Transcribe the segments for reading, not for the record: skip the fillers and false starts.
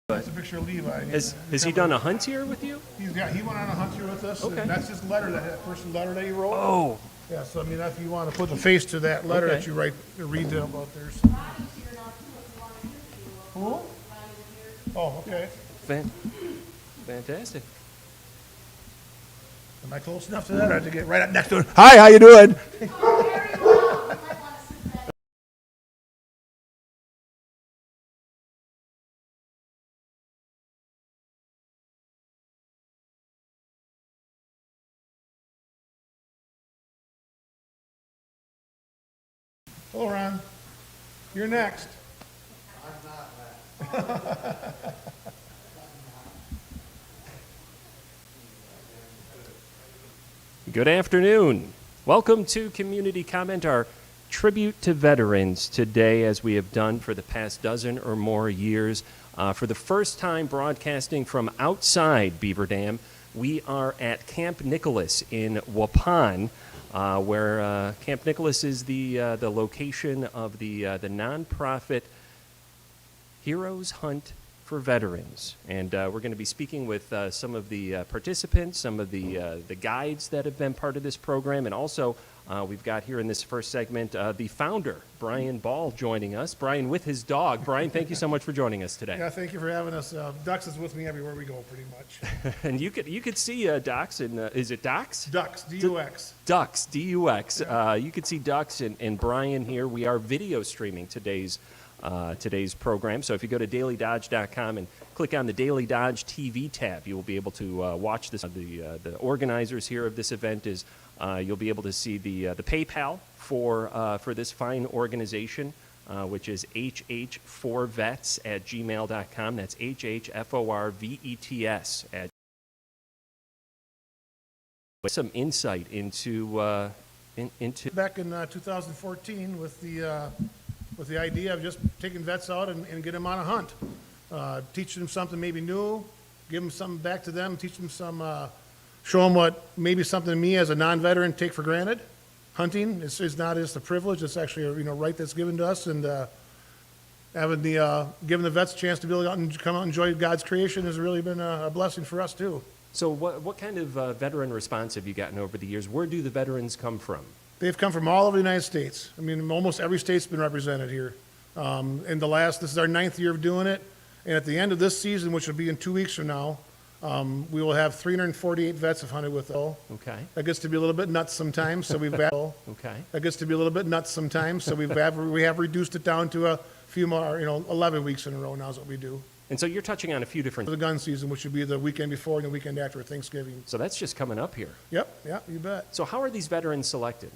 That's a picture of Levi. Has he done a hunt here with you? He went on a hunt here with us. Okay. And that's his letter, that first letter that he wrote. Oh. Yeah, so I mean, if you want to put the face to that letter Okay. that you read about theirs. Who? Oh, okay. Fantastic. Am I close enough to that? I have to get right up next to him. Hi, how you doing? Hello, Ron. You're next. Good afternoon. Welcome to Community Comment, our tribute to veterans today, as we have done for the past dozen or more years. For the first time broadcasting from outside Beaver Dam, we are at Camp Nickolas in Waupun, where Camp Nickolas is the location of the nonprofit Heroes Hunt for Veterans. And we're going to be speaking with some of the participants, some of the guides that have been part of this program, and also we've got here in this first segment the founder, Brian Ball, joining us. Brian with his dog. Brian, thank you so much for joining us today. Yeah, thank you for having us. Dux is with me everywhere we go, pretty much. And you could see Dux, and is it Dux? Dux, D-U-X. Dux, D-U-X. Yeah. You could see Dux and Brian here. We are video streaming today's program. So if you go to dailydodge.com and click on the Daily Dodge TV tab, you will be able to watch this. The organizers here of this event is you'll be able to see the PayPal for this fine organization, which is hh4vets@gmail.com. That's hhforvets at some insight into Back in 2014 with the idea of just taking vets out and get them on a hunt, teaching them something maybe new, give them something back to them, teach them show them what maybe something me as a non-veteran take for granted. Hunting is not just a privilege; it's actually a right that's given to us, and giving the vets a chance to be able to go out and come out and enjoy God's creation has really been a blessing for us too. So what kind of veteran response have you gotten over the years? Where do the veterans come from? They've come from all over the United States. I mean, almost every state's been represented here. This is our 9th year of doing it, and at the end of this season, which will be in 2 weeks from now, we will have 348 vets have hunted with us. Okay. That gets to be a little bit nuts sometimes, so we've Okay. That gets to be a little bit nuts sometimes, so we have reduced it down to a few more, 11 weeks in a row now is what we do. And so you're touching on a few different. For the gun season, which would be the weekend before and the weekend after Thanksgiving. So that's just coming up here. Yep, you bet. So how are these veterans selected?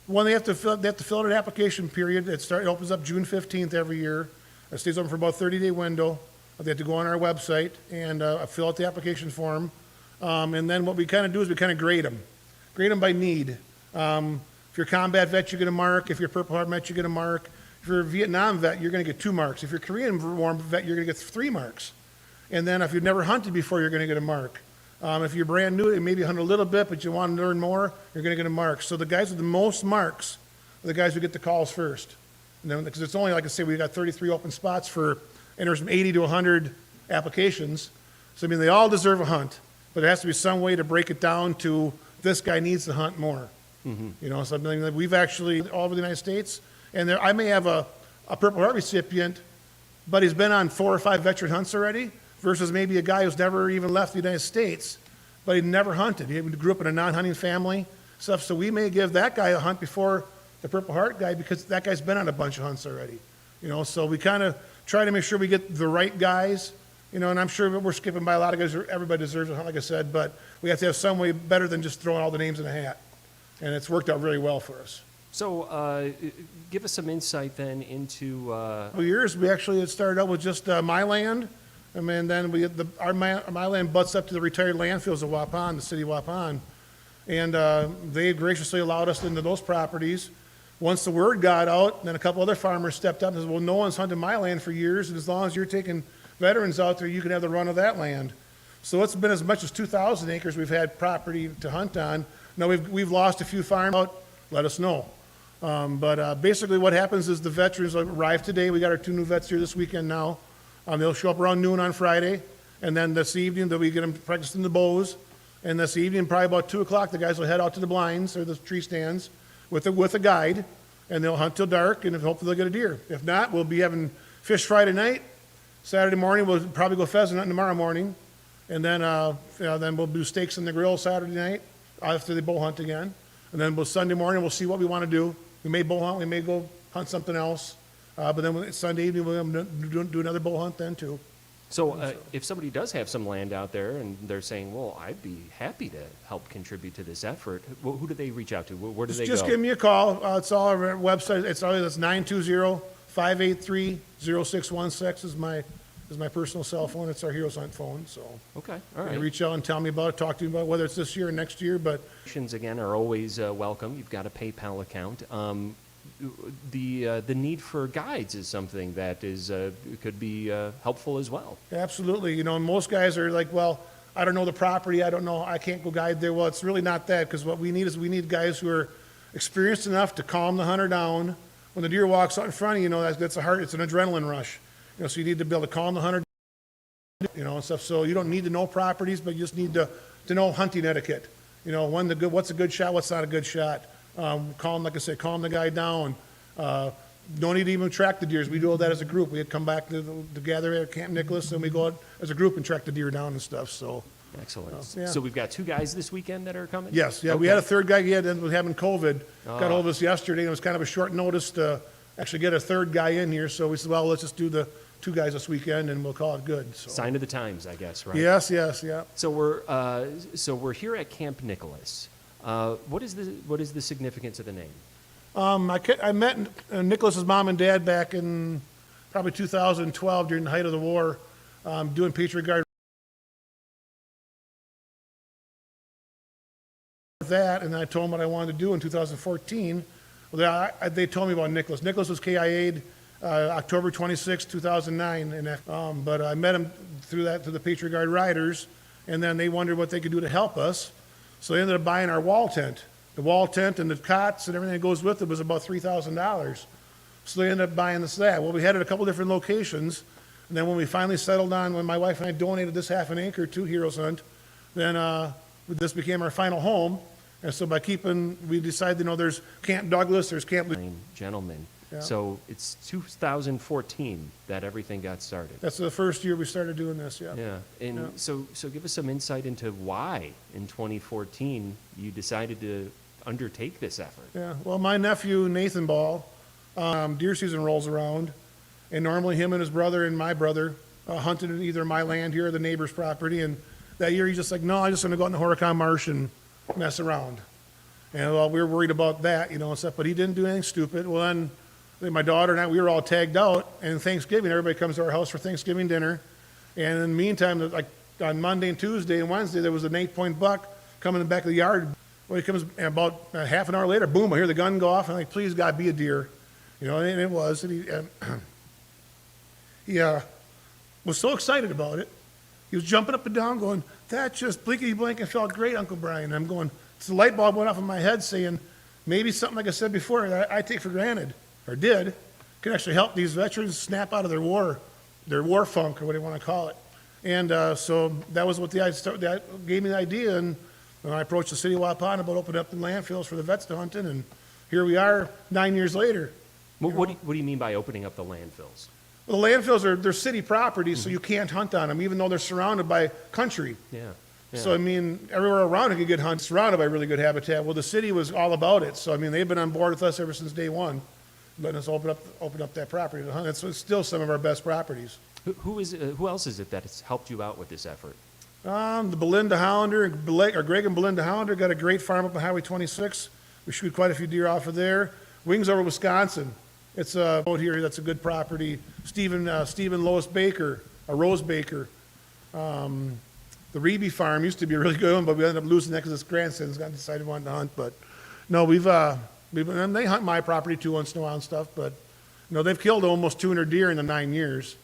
One, they have to fill out an application period. It opens up June 15th every year. It stays open for about a 30-day window. They have to go on our website and fill out the application form. And then what we kind of do is we kind of grade them. Grade them by need. If you're a combat vet, you get a mark. If you're a Purple Heart vet, you get a mark. If you're a Vietnam vet, you're going to get 2 marks. If you're a Korean War vet, you're going to get 3 marks. And then if you've never hunted before, you're going to get a mark. If you're brand new and maybe hunt a little bit, but you want to learn more, you're going to get a mark. So the guys with the most marks are the guys who get the calls first. And then, because it's only, like I say, we've got 33 open spots and there's from 80 to 100 applications. So, I mean, they all deserve a hunt, but there has to be some way to break it down to this guy needs to hunt more. Mm-hmm. So I mean, we've actually, all over the United States, and I may have a Purple Heart recipient, but he's been on 4 or 5 veteran hunts already, versus maybe a guy who's never even left the United States, but he never hunted. He grew up in a non-hunting family, stuff. So we may give that guy a hunt before the Purple Heart guy because that guy's been on a bunch of hunts already. So we kind of try to make sure we get the right guys, and I'm sure we're skipping by a lot of guys. Everybody deserves a hunt, like I said, but we have to have some way better than just throwing all the names in a hat. And it's worked out really well for us. So give us some insight then into... For years, we actually had started out with just my land. I mean, then my land butts up to the retired landfills of Waupun, the city of Waupun. And they graciously allowed us into those properties. Once the word got out, then a couple other farmers stepped up and said, well, no one's hunted my land for years, and as long as you're taking veterans out there, you can have the run of that land. So it's been as much as 2,000 acres we've had property to hunt on. Now, we've lost a few farms out, let us know. But basically what happens is the veterans arrive today. We got our 2 new vets here this weekend now. They'll show up around noon on Friday, and then this evening, we get them practicing the bows. And this evening, probably about 2 o'clock, the guys will head out to the blinds or the tree stands with a guide, and they'll hunt till dark, and hopefully they'll get a deer. If not, we'll be having fish Friday night. Saturday morning, we'll probably go pheasant hunting tomorrow morning. And then we'll do steaks on the grill Saturday night after they bow hunt again. And then Sunday morning, we'll see what we want to do. We may bow hunt, we may go hunt something else. But then Sunday evening, we'll do another bow hunt then too. So if somebody does have some land out there and they're saying, well, I'd be happy to help contribute to this effort, who do they reach out to? Where do they go? Just give me a call. It's all on our website. That's 920-583-0616 is my personal cell phone. It's our Heroes Hunt phone. So Okay, all you right. can reach out and tell me about it, talk to me about it, whether it's this year or next year. But Questions, again, are always welcome. You've got a PayPal account. The need for guides is something that could be helpful as well. absolutely, most guys are like, well, I don't know the property. I don't know. I can't go guide there. Well, it's really not that, because what we need guys who are experienced enough to calm the hunter down. When the deer walks out in front of you, it's an adrenaline rush. So you need to be able to calm the hunter, and stuff. So you don't need to know properties, but you just need to know hunting etiquette. What's a good shot, what's not a good shot. Calm the guy down. Don't need to even track the deers. We do all that as a group. We'd come back together at Camp Nickolas, and we go out as a group and track the deer down and stuff. So Excellent. yeah. So we've got 2 guys this weekend that are coming? yes, yeah, Okay. we had a third guy. He was having COVID. Got hold of us yesterday, and it was kind of a short notice to actually get a third guy in here. So we said, well, let's just do the 2 guys this weekend, and we'll call it good. So Sign of the times, I guess, right? yes, yeah. So we're here at Camp Nickolas. What is the significance of the name? I met Nicholas's mom and dad back in probably 2012 during the height of the war, doing Patriot Guard. That, and I told them what I wanted to do in 2014. Well, they told me about Nicholas. Nicholas was KIA'd October 26, 2009, but I met him through the Patriot Guard Riders, and then they wondered what they could do to help us. So they ended up buying our wall tent. The wall tent and the cots and everything that goes with it was about $3,000. So they ended up buying us that. Well, we had it at a couple different locations, and then when we finally settled on, when my wife and I donated this half an acre to Heroes Hunt, then this became our final home. And so we decided, there's Camp Douglas, there's Camp... Gentlemen. Yeah. So it's 2014 that everything got started. That's the first year we started doing this, yeah. Yeah. And Yeah. so give us some insight into why in 2014 you decided to undertake this effort. Yeah, well, my nephew, Nathan Ball, deer season rolls around, and normally him and his brother and my brother hunted in either my land here or the neighbor's property, and that year he's just like, no, I'm just gonna go out in the Horicon Marsh and mess around. And well, we were worried about that, and stuff, but he didn't do anything stupid. Well, then my daughter and I, we were all tagged out, and Thanksgiving, everybody comes to our house for Thanksgiving dinner, and in the meantime, like on Monday and Tuesday and Wednesday, there was an 8-point buck coming in the back of the yard. Well, he comes, and about half an hour later, boom, I hear the gun go off, and I'm like, please, God, be a deer. And it was. And he was so excited about it. He was jumping up and down going, that just blinkety-blank and felt great, Uncle Brian. And I'm going, it's the light bulb went off in my head saying, maybe something like I said before that I take for granted, or did, can actually help these veterans snap out of their war funk, or what do you want to call it. And so that was what that gave me the idea, and I approached the city of Waupun about opening up the landfills for the vets to hunt in, and here we are 9 years later. What do you mean by opening up the landfills? Well, the landfills they're city properties, so you can't hunt on them, even though they're surrounded by country. Yeah. So, everywhere around it could get hunted, surrounded by really good habitat. Well, the city was all about it, so, they've been on board with us ever since day one, letting us open up that property to hunt. It's still some of our best properties. Who else is it that has helped you out with this effort? The Belinda Hollander, or Greg and Belinda Hollander got a great farm up on Highway 26. We shoot quite a few deer off of there. Wings over Wisconsin. It's out here, that's a good property. Stephen Lois Baker, a Rose Baker. The Reby farm used to be a really good one, but we ended up losing that because his grandson's got decided wanted to hunt. But no, and they hunt my property too once in a while and stuff, but they've killed almost 200 deer in the 9 years.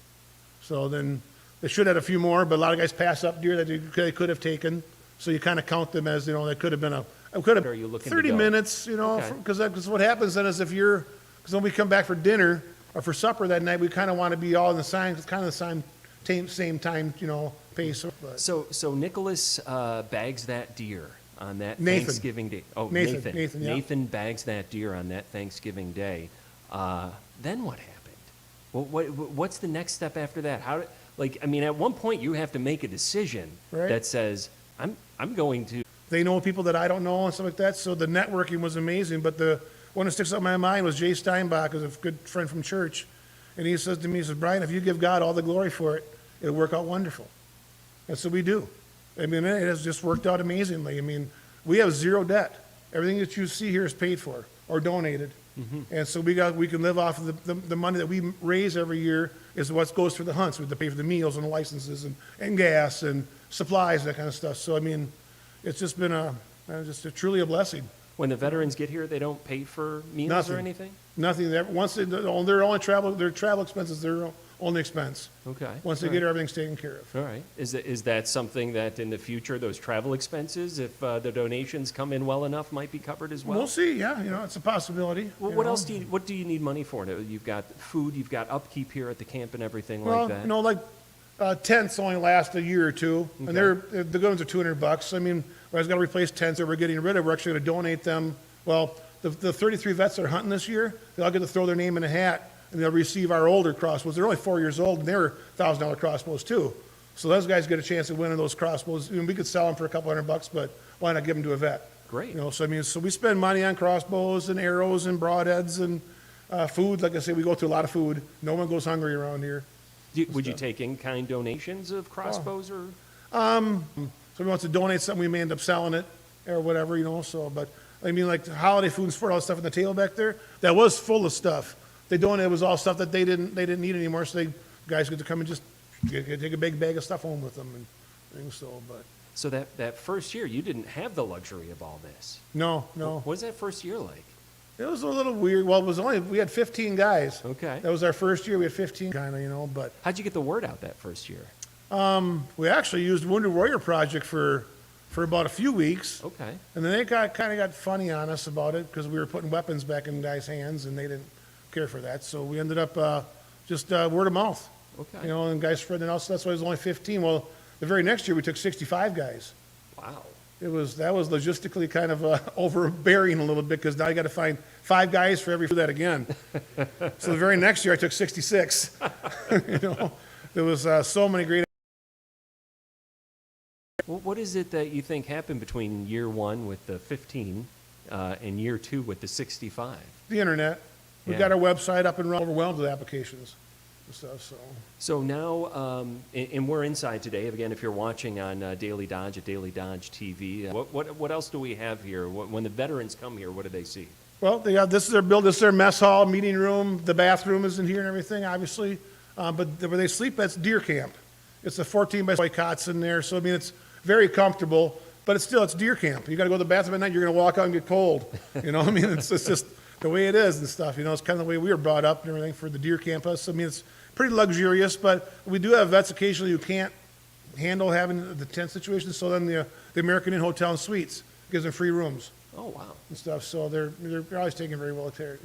So then they should have had a few more, but a lot of guys pass up deer that they could have taken. So you kind of count them as, they could have been Where are you looking to 30 go? minutes, Okay. because what happens then is because when we come back for dinner or for supper that night, we kind of want to be all in the same same time, pace. But So Nicholas bags that deer on that Nathan. Thanksgiving day. Oh, Nathan, Nathan. yeah. Nathan bags that deer on that Thanksgiving day. Then what happened? What's the next step after that? At one point you have to make a decision Right. that says, I'm going to. they know people that I don't know and stuff like that. So the networking was amazing. But the one that sticks out in my mind was Jay Steinbach, who's a good friend from church. And he says to me, he says, Brian, if you give God all the glory for it, it'll work out wonderful. And so we do. I mean, it has just worked out amazingly. I mean, we have zero debt. Everything that you see here is paid for or donated. And so we can live off of the money that we raise every year is what goes for the hunts. We have to pay for the meals and the licenses and gas and supplies, that kind of stuff. So, I mean, it's just been truly a blessing. When the veterans get here, they don't pay for meals Nothing. or anything? Nothing. Once their only their travel expenses, their only expense. Okay. Once they All get right. here, everything's taken care of. All right. Is that something that in the future, those travel expenses, if the donations come in well enough, might be covered as well? We'll see. Yeah, it's a possibility. Well, what else what do you need money for? You've got food, you've got upkeep here at the camp and everything like that. Tents only last a year or two, and the good ones are $200. I mean, I was going to replace tents that we're getting rid of. We're actually going to donate them. Well, the 33 vets that are hunting this year, they all get to throw their name in a hat, and they'll receive our older crossbows. They're only 4 years old, and they're $1,000 crossbows too. So those guys get a chance of winning those crossbows. We could sell them for a couple $100, but why not give them to a vet? Great. So we spend money on crossbows and arrows and broadheads and food. Like I say, we go through a lot of food. No one goes hungry around here. Would you take in-kind donations of crossbows or? Somebody wants to donate something, we may end up selling it or whatever, but I mean, like holiday food and sport, all the stuff on the table back there, that was full of stuff. They donated, it was all stuff that they didn't need anymore, so guys get to come and just take a big bag of stuff home with them and things, but. So that first year, you didn't have the luxury of all this. No. What was that first year like? It was a little weird. Well, we had 15 guys. Okay. That was our first year, we had 15 kind of, but. How'd you get the word out that first year? We actually used Wounded Warrior Project for about a few weeks. Okay. And then they kind of got funny on us about it because we were putting weapons back in guys' hands and they didn't care for that. So we ended up just word of mouth. Okay. And guys spreading it out. So that's why it was only 15. Well, the very next year we took 65 guys. Wow. That was logistically kind of overbearing a little bit because now you got to find 5 guys for every that again. So the very next year I took 66. There was so many great. Well, what is it that you think happened between year 1 with the 15 and year 2 with the 65? The internet. We Yeah. got our website up and running, overwhelmed with applications and stuff. So now, and we're inside today. Again, if you're watching on Daily Dodge at Daily Dodge TV, what else do we have here? When the veterans come here, what do they see? Well, this is their build. This is their mess hall, meeting room. The bathroom is in here and everything, obviously. But where they sleep, that's deer camp. It's a 14 by cots in there. So I mean, it's very comfortable. But it's deer camp. You got to go to the bathroom at night. You're going to walk out and get cold. I mean, it's just the way it is and stuff. It's kind of the way we were brought up and everything for the deer campus. I mean, it's pretty luxurious, but we do have vets occasionally who can't handle having the tent situation. So then the American Inn Hotel and Suites gives them free rooms Oh, wow. and stuff. So they're always taken very well care of.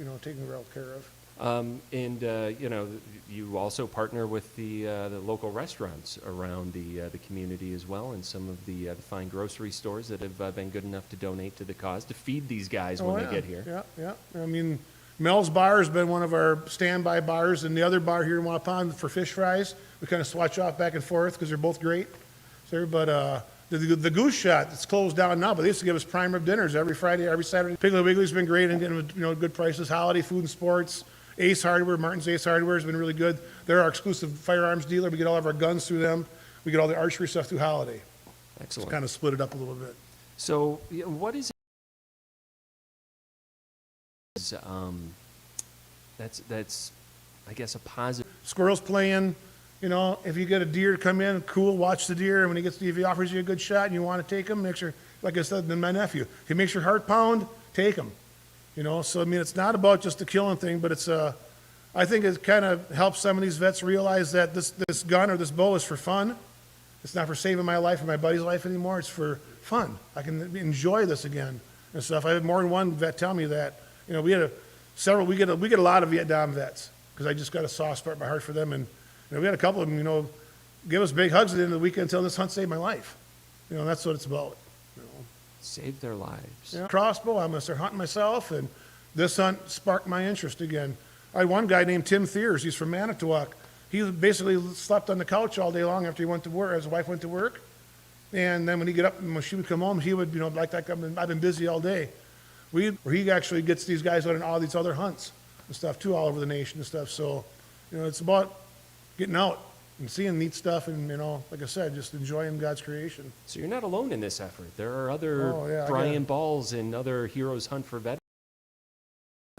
You also partner with the local restaurants around the community as well, and some of the fine grocery stores that have been good enough to donate to the cause to feed these guys when they get here. Yeah. I mean, Mel's Bar has been one of our standby bars, and the other bar here in Waupun for fish fries, we kind of swatch off back and forth because they're both great. But the Goose Shot, it's closed down now, but they used to give us prime rib dinners every Friday, every Saturday. Piggly Wiggly's been great and getting good prices. Holiday Food and Sports, Ace Hardware, Martin's Ace Hardware has been really good. They're our exclusive firearms dealer. We get all of our guns through them. We get all the archery stuff through Holiday. Excellent. It's kind of split it up a little bit. So, what is that's I guess a positive. Squirrels playing, if you get a deer to come in, cool, watch the deer, and when if he offers you a good shot and you want to take him, make sure, like I said, then my nephew, if he makes your heart pound, take him. So I mean, it's not about just the killing thing, but I think it kind of helps some of these vets realize that this gun or this bow is for fun. It's not for saving my life or my buddy's life anymore. It's for fun. I can enjoy this again and stuff. I had more than one vet tell me that. We get a lot of Vietnam vets because I just got a soft spot in my heart for them, and we had a couple of them. give us big hugs at the end of the weekend until this hunt saved my life. You know, that's what it's about. You know. Save their lives. Yeah. Crossbow, I'm gonna start hunting myself, and this hunt sparked my interest again. I had one guy named Tim Thiers. He's from Manitowoc. He basically slept on the couch all day long after he went to work. His wife went to work, and then when he get up and when she would come home, he would, you know, like that. I've been busy all day. He actually gets these guys out on all these other hunts and stuff too, all over the nation and stuff. So, you know, it's about getting out and seeing neat stuff, and you know, like I said, just enjoying God's creation. So you're not alone in this effort. There are other I Brian Balls and other Heroes Hunt for Veterans.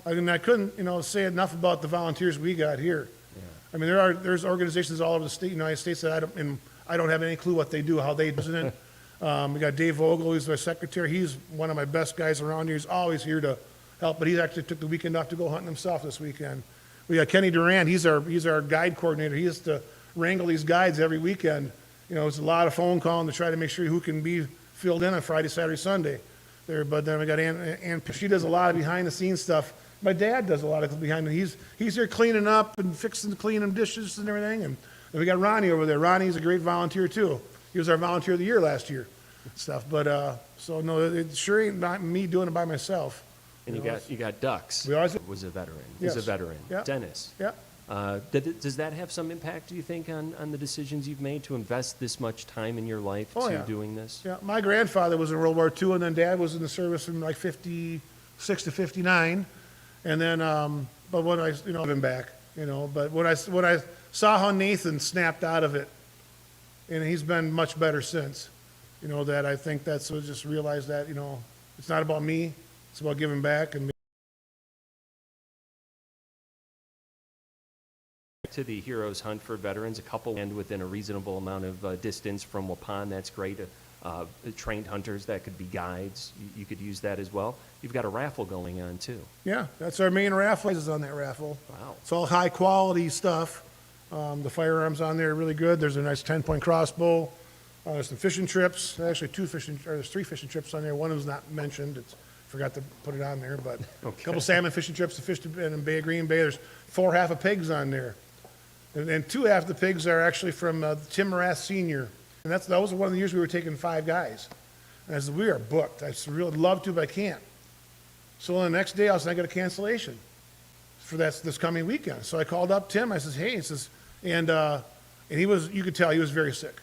I mean, I couldn't, you know, say enough about the volunteers we got here. Yeah. I mean, there's organizations all over the state, United States that I don't have any clue what they do, how they do it. We got Dave Vogel, who's my secretary. He's one of my best guys around here. He's always here to help, but he actually took the weekend off to go hunting himself this weekend. We got Kenny Durant. He's our guide coordinator. He has to wrangle these guides every weekend. You know, it's a lot of phone calling to try to make sure who can be filled in on Friday, Saturday, Sunday. But then we got Ann. She does a lot of behind the scenes stuff. My dad does a lot of behind the. He's here cleaning up and cleaning dishes and everything. And we got Ronnie over there. Ronnie's a great volunteer too. He was our volunteer of the year last year, and stuff. But so no, it sure ain't not me doing it by myself. And you got Ducks. We always was a veteran. Yes. Is a veteran. Yeah. Dennis. Yeah. Does that have some impact, do you think, on the decisions you've made to invest this much time in your life doing this? Yeah, my grandfather was in World War II, and then Dad was in the service from like 56 to 59, and then but when I him back, but when I saw how Nathan snapped out of it, and he's been much better since, that I think that's what just realized that it's not about me, it's about giving back and. To the Heroes Hunt for Veterans, a couple and within a reasonable amount of distance from Waupun. That's great. Trained hunters that could be guides. You could use that as well. You've got a raffle going on too. Yeah, that's our main raffle. Is on that raffle. Wow. It's all high quality stuff. The firearms on there are really good. There's a nice 10-point crossbow. There's some fishing trips. Actually, there's 3 fishing trips on there. One was not mentioned. Forgot to put it on there, but Okay. A couple salmon fishing trips to fish in Bay of Green Bay. There's 4 half of pigs on there. And 2 half the pigs are actually from Tim Morath Sr. And that was one of the years we were taking 5 guys. And I said, we are booked. I really love to, but I can't. So the next day, I got a cancellation for this coming weekend. So I called up Tim. I says, hey, and he was, you could tell he was very sick.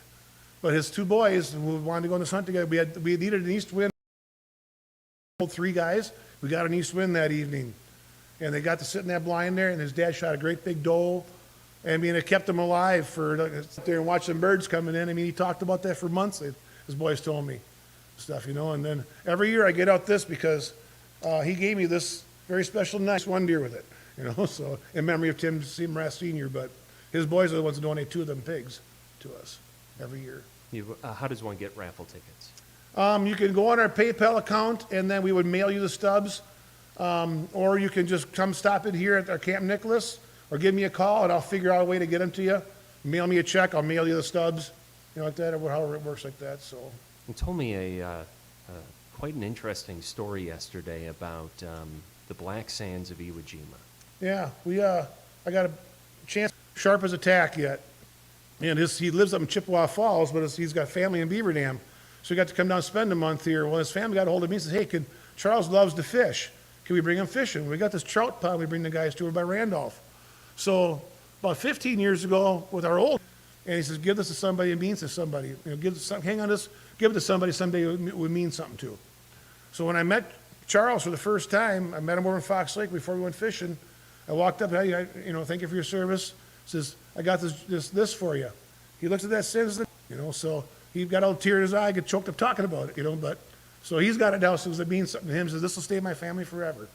But his 2 boys who wanted to go on this hunt together, we needed an east wind. 3 guys. We got an east wind that evening. And they got to sit in that blind there, and his dad shot a great big doe. I mean, it kept him alive sit there and watch some birds coming in. I mean, he talked about that for months, his boys told me stuff, And then every year I get out this because he gave me this very special nice one deer with it, so in memory of Tim Morath Sr., but his boys are the ones that donate 2 of them pigs to us every year. How does one get raffle tickets? You can go on our PayPal account, and then we would mail you the stubs, or you can just come stop it here at our Camp Nickolas, or give me a call, and I'll figure out a way to get them to you. Mail me a check, I'll mail you the stubs, like that, or however it works like that. So. You told me quite an interesting story yesterday about the black sands of Iwo Jima. Yeah, I got a chance, sharp as a tack yet, and he lives up in Chippewa Falls, but he's got family in Beaver Dam, so he got to come down and spend a month here. Well, his family got a hold of me and says, hey, Charles loves to fish. Can we bring him fishing? We got this trout pond we bring the guys to over by Randolph. So about 15 years ago with our old, and he says, give this to somebody, it means to somebody. Hang on this, give it to somebody someday it would mean something to. So when I met Charles for the first time, I met him over in Fox Lake before we went fishing. I walked up, hey, thank you for your service. Says, I got this for you. He looks at that since, so he got a tear in his eye, get choked up talking about it, but so he's got it now, so it means something to him. Says, this will stay in my family forever,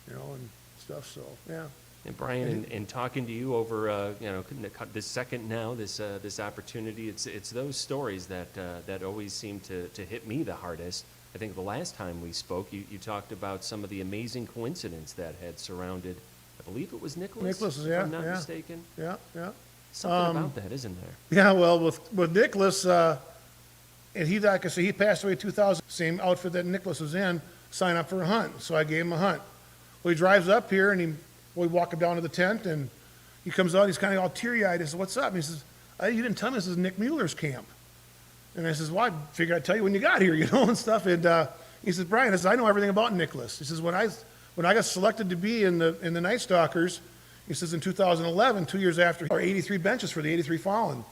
and stuff, so, yeah. And Brian, in talking to you over, this second now, this opportunity, it's those stories that always seem to hit me the hardest. I think the last time we spoke, you talked about some of the amazing coincidence that had surrounded, I believe it was Nickolas, Nickolas, if I'm not mistaken. Yeah. Something about that, isn't there? Yeah, well, with Nickolas, and he, like I said, he passed away in 2000, same outfit that Nickolas was in, signed up for a hunt, so I gave him a hunt. Well, he drives up here, and we walk him down to the tent, and he comes out, he's kind of all teary-eyed. I said, what's up? And he says, You didn't tell me this is Nick Mueller's camp. And I says, well, I figured I'd tell you when you got here, and stuff. And he says, Brian, I know everything about Nickolas. He says, when I got selected to be in the Night Stalkers, he says in 2011, 2 years after, there are 83 benches for the 83 Fallen.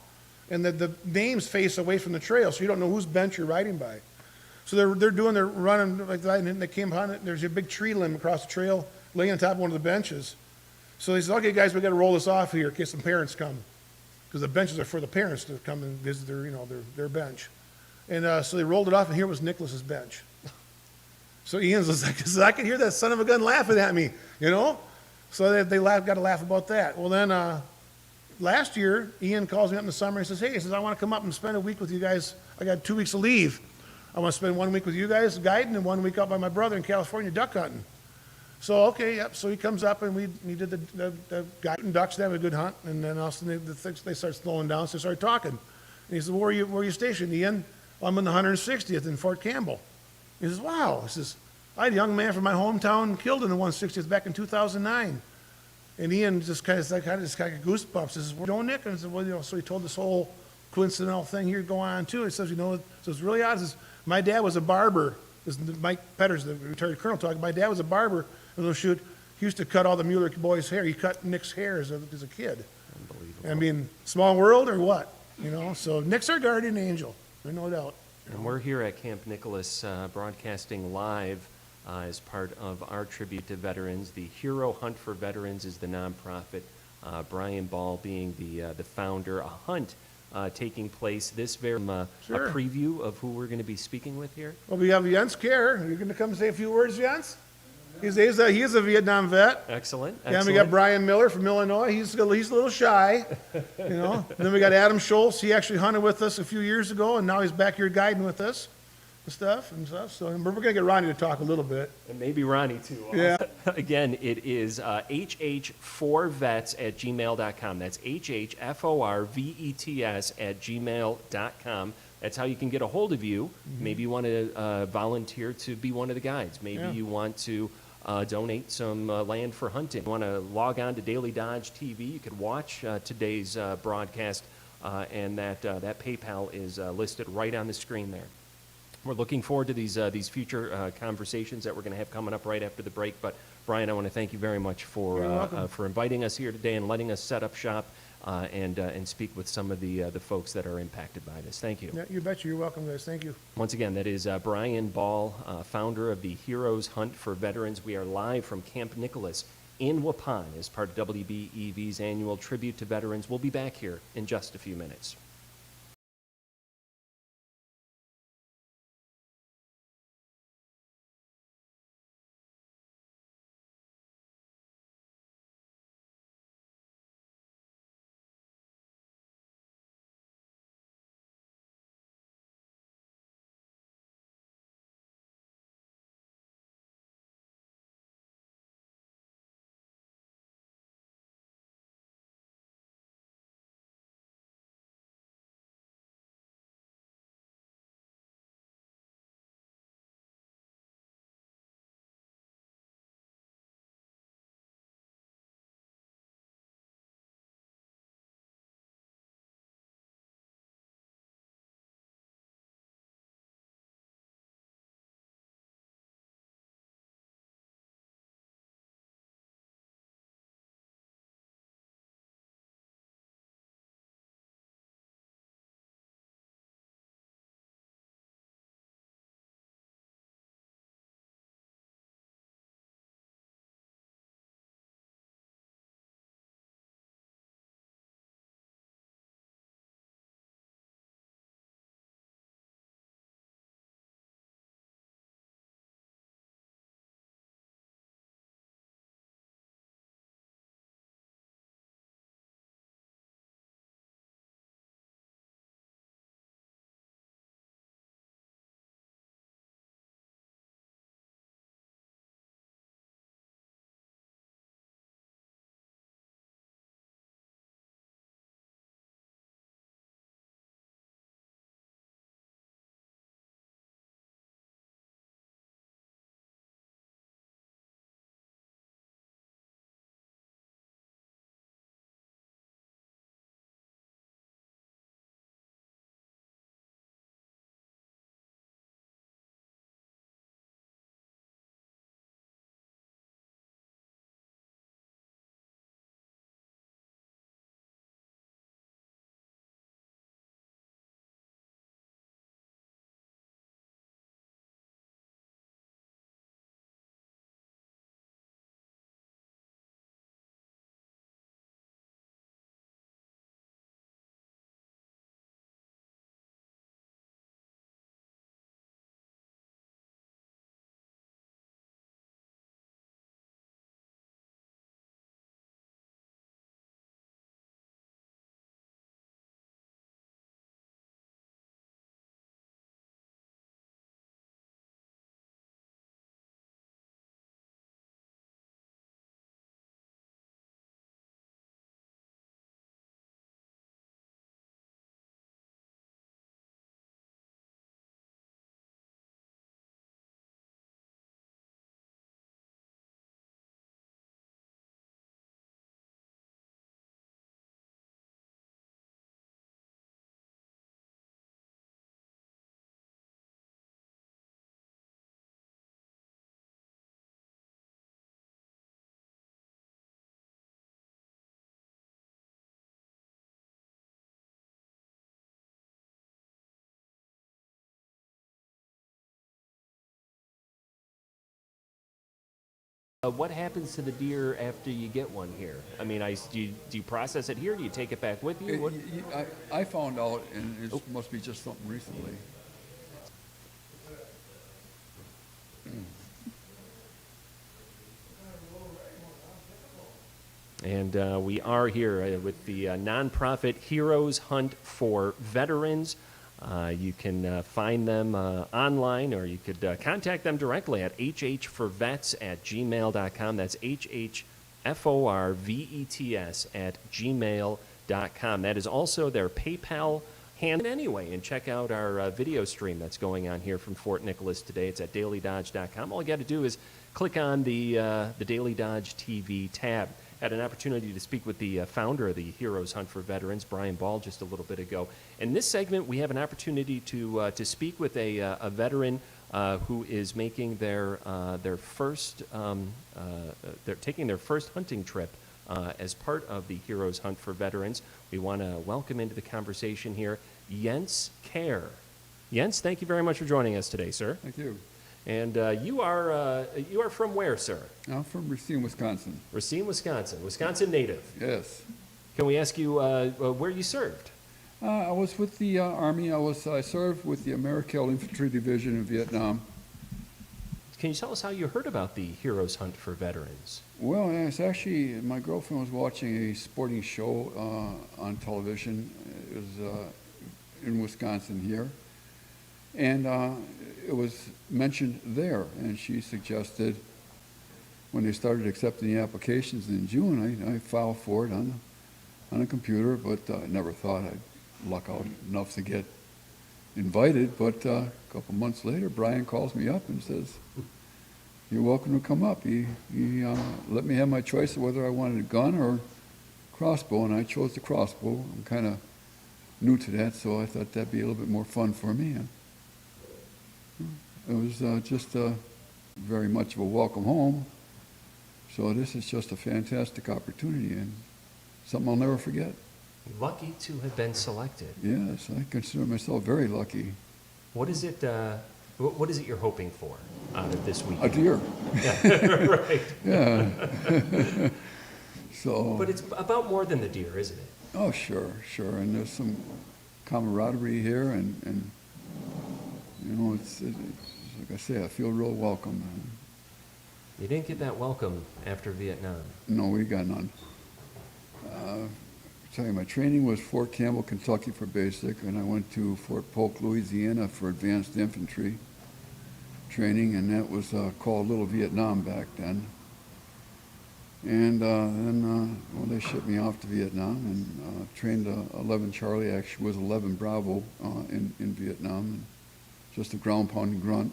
And the names face away from the trail, so you don't know whose bench you're riding by. So they're running like that, and they came on it. There's a big tree limb across the trail, laying on top of one of the benches. So he says, okay, guys, we got to roll this off here in case some parents come, because the benches are for the parents to come and visit their bench. And so they rolled it off, and here was Nickolas's bench. So Ian's was like, I could hear that son of a gun laughing at me, So they got to laugh about that. Well, then last year, Ian calls me up in the summer and says, hey, I want to come up and spend a week with you guys. I got 2 weeks of leave. I want to spend 1 week with you guys guiding and 1 week out by my brother in California duck hunting. So, okay, yep. So he comes up and we did the guiding ducks. They have a good hunt. And then all of a sudden they start slowing down. So they start talking. And he says, where are you stationed, Ian? Well, I'm in the 160th in Fort Campbell. He says, wow. He says, I had a young man from my hometown killed in the 160th back in 2009. And Ian just kind of goosebumps. He says, well, Joe Nick? And I said, well, so he told this whole coincidental thing here going on too. He says, so it's really odd. He says, my dad was a barber. This is Mike Petters, the retired colonel, talking. My dad was a barber. And he used to cut all the Mueller boys' hair. He cut Nick's hair as a kid. Unbelievable. I mean, small world or what? So Nick's our guardian angel. There's no doubt. And we're here at Camp Nickolas broadcasting live as part of our tribute to veterans. The Hero Hunt for Veterans is the nonprofit. Brian Ball being the founder. A hunt taking place this very Sure. a preview of who we're going to be speaking with here. Well, we have Jens Kerr. You're going to come say a few words, Jens? He is a Vietnam vet. Excellent. Yeah, and we got Brian Miller from Illinois. He's a little shy, And then we got Adam Schultz. He actually hunted with us a few years ago, and now he's back here guiding with us and stuff. So we're going to get Ronnie to talk a little bit. And maybe Ronnie, too. Yeah. Again, it is hh4vets@gmail.com. That's hh4vets@gmail.com. That's how you can get a hold of you. Mm-hmm. Maybe you want to volunteer to be one of the guides. Maybe you want to donate some land for hunting. You want to log on to Daily Dodge TV. You could watch today's broadcast, and that PayPal is listed right on the screen there. We're looking forward to these future conversations that we're going to have coming up right after the break. But Brian, I want to thank you very much for inviting us here today and letting us set up shop and speak with some of the folks that are impacted by this. Thank you. Yeah, you betcha. You're welcome, guys. Thank you. Once again, that is Brian Ball, founder of the Heroes Hunt for Veterans. We are live from Camp Nickolas in Waupun as part of WBEV's annual tribute to veterans. We'll be back here in just a few minutes. What happens to the deer after you get one here? I mean, do you process it here? Do you take it back with you? What? I found out, and it must be just something recently. And we are here with the nonprofit Heroes Hunt for Veterans. You can find them online, or you could contact them directly at hhforvets@gmail.com. That's hhforvets@gmail.com. That is also their PayPal hand. Anyway, and check out our video stream that's going on here from Fort Nickolas today. It's at dailydodge.com. All you got to do is click on the Daily Dodge TV tab. Had an opportunity to speak with the founder of the Heroes Hunt for Veterans, Brian Ball, just a little bit ago. In this segment, we have an opportunity to speak with a veteran who is making their first, they're taking their first hunting trip as part of the Heroes Hunt for Veterans. We want to welcome into the conversation here Jens Kjær. Jens, thank you very much for joining us today, sir. Thank you. And you are from where, sir? I'm from Racine, Wisconsin. Racine, Wisconsin. Wisconsin native. Yes. Can we ask you where you served? I was with the Army. I served with the American Infantry Division in Vietnam. Can you tell us how you heard about the Heroes Hunt for Veterans? Well, it's actually, my girlfriend was watching a sporting show on television. It was in Wisconsin here. And it was mentioned there, and she suggested when they started accepting the applications in June, I filed for it on a computer, but I never thought I'd luck out enough to get invited. But a couple months later, Brian calls me up and says, "You're welcome to come up." He let me have my choice of whether I wanted a gun or crossbow, and I chose the crossbow. I'm kind of new to that, so I thought that'd be a little bit more fun for me. It was just very much of a welcome home. So this is just a fantastic opportunity and something I'll never forget. Lucky to have been selected. Yes, I consider myself very lucky. What is it? What is it you're hoping for out of this A weekend? deer. Right. Yeah. So. But it's about more than the deer, isn't it? Oh, sure. And there's some camaraderie here, and you know, it's like I say, I feel real welcome. You didn't get that welcome after Vietnam. No, we got none. I tell you, my training was Fort Campbell, Kentucky for basic, and I went to Fort Polk, Louisiana for advanced infantry training, and that was called Little Vietnam back then. And then they shipped me off to Vietnam and trained 11 Charlie, actually was 11 Bravo in Vietnam. And just a ground pounding grunt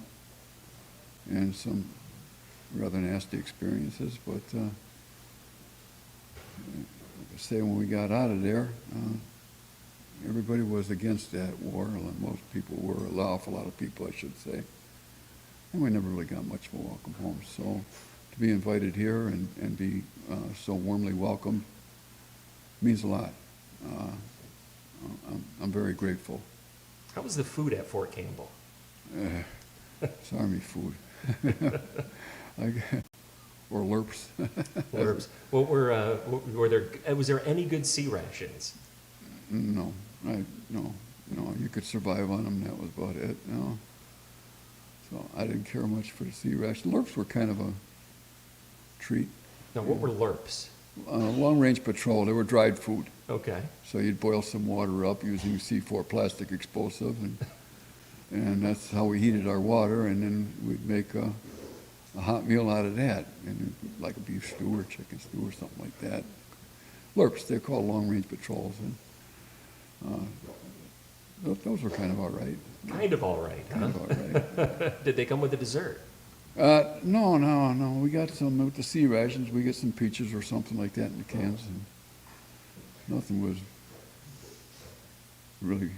and some rather nasty experiences. But like I say, when we got out of there, everybody was against that war. Most people were, an awful lot of people, I should say. And we never really got much of a welcome home. So to be invited here and be so warmly welcomed means a lot. I'm very grateful. How was the food at Fort Campbell? It's Army food. Or LERPs. Herbs. What was there any good sea rations? No. You could survive on them. That was about it. No. So I didn't care much for the sea ration. LERPs were kind of a treat. Now, what were LERPs? Long-range patrol. They were dried food. Okay. So you'd boil some water up using C4 plastic explosive, and that's how we heated our water, and then we'd make a hot meal out of that, and like a beef stew or chicken stew or something like that. LERPs, they're called long-range patrols, and those were kind of all right. Kind of all right, huh? Kind of all right. Did they come with a dessert? No. We got some with the sea rations. We get some peaches or something like that in the cans, and nothing was really.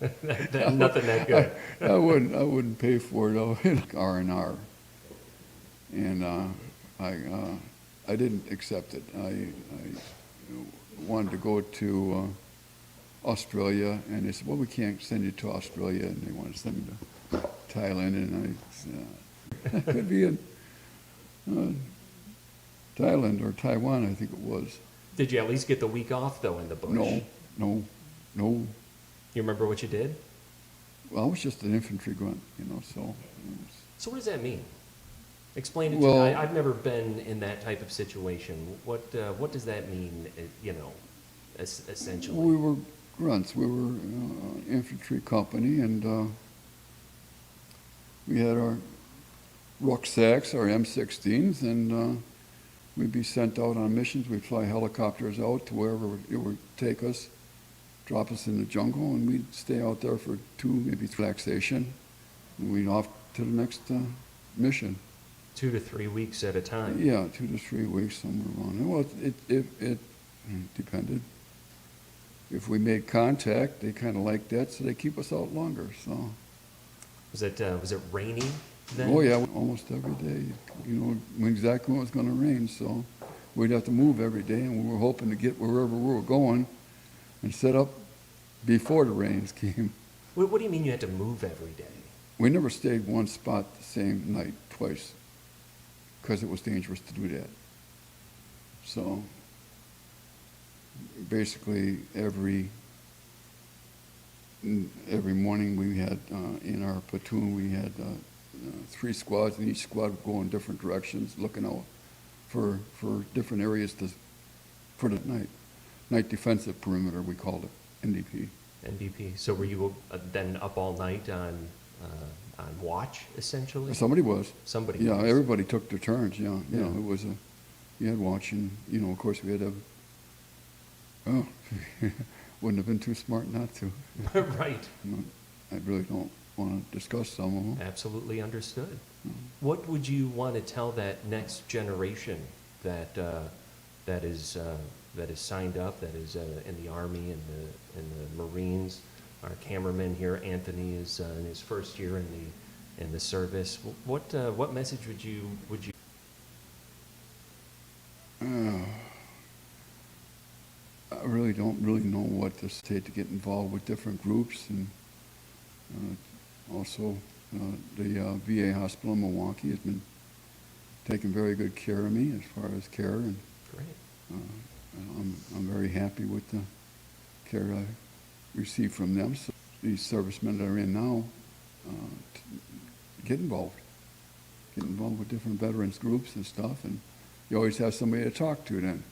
Nothing that good. I wouldn't pay for it. R&R, and I didn't accept it. I wanted to go to Australia, and they said, "Well, we can't send you to Australia," and they wanted to send me to Thailand, and I could be uh, Thailand or Taiwan, I think it was. Did you at least get the week off, though, in the bush? No. You remember what you did? Well, I was just an infantry grunt, so. So what does that mean? Explain it to Well- me. I've never been in that type of situation. What does that mean, essentially? We were grunts. We were infantry company, and we had our rucksacks, our M16s, and we'd be sent out on missions. We'd fly helicopters out to wherever it would take us, drop us in the jungle, and we'd stay out there for 2, maybe 3 relaxation, and we'd off to the next mission. 2 to 3 weeks at a time. Yeah, 2 to 3 weeks, somewhere around there. Well, it depended. If we made contact, they kind of liked that, so they keep us out longer, so. Was it rainy then? Oh, yeah, almost every day. Knew exactly when it was going to rain, so we'd have to move every day, and we were hoping to get wherever we were going and set up before the rains came. What do you mean you had to move every day? We never stayed one spot the same night twice, because it was dangerous to do that. So basically, every morning we had, in our platoon, we had 3 squads, and each squad would go in different directions, looking out for different areas for the night defensive perimeter, we called it, NDP. NDP. So were you then up all night on watch, essentially? Somebody was. Somebody Yeah, was. everybody took their turns, yeah. Yeah. It was you had watching, of course we had wouldn't have been too smart not to. Right. I really don't want to discuss some of them. Absolutely understood. What would you want to tell that next generation that is signed up, that is in the Army and the Marines? Our cameraman here, Anthony, is in his first year in the service. What message would you? I really don't know what to say, to get involved with different groups, and also the VA hospital in Milwaukee has been taking very good care of me as far as care, and Great. I'm very happy with the care I receive from them. So these servicemen that are in now, get involved with different veterans groups and stuff, and you always have somebody to talk to then,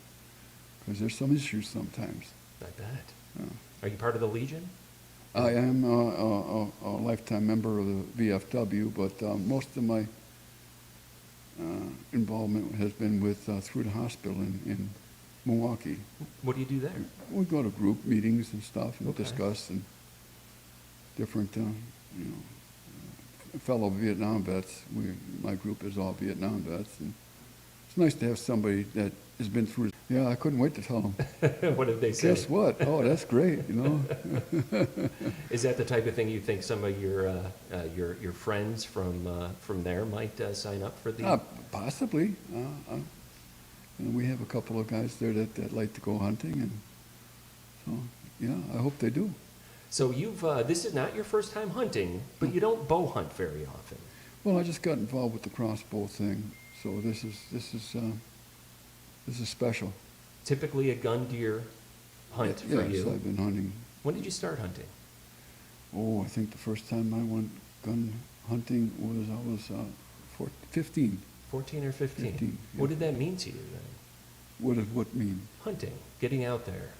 because there's some issues sometimes. I bet. Yeah. Are you part of the Legion? I am a lifetime member of the VFW, but most of my involvement has been with through the hospital in Milwaukee. What do you do there? We go to group meetings and stuff and Okay. discuss, and different, fellow Vietnam vets. My group is all Vietnam vets, and it's nice to have somebody that has been through. Yeah, I couldn't wait to tell them. What did they say? Guess what? Oh, that's great. Is that the type of thing you think some of your friends from there might sign up for the? Possibly. We have a couple of guys there that like to go hunting, and so yeah, I hope they do. So you've this is not your first time hunting, but you don't bow hunt very often. Well, I just got involved with the crossbow thing, so this is special. Typically a gun deer hunt for Yes, you. I've been hunting. When did you start hunting? Oh, I think the first time I went gun hunting was I was 15. 14 or 15? 15, yeah. What did that mean to you then? What mean? Hunting, getting out there.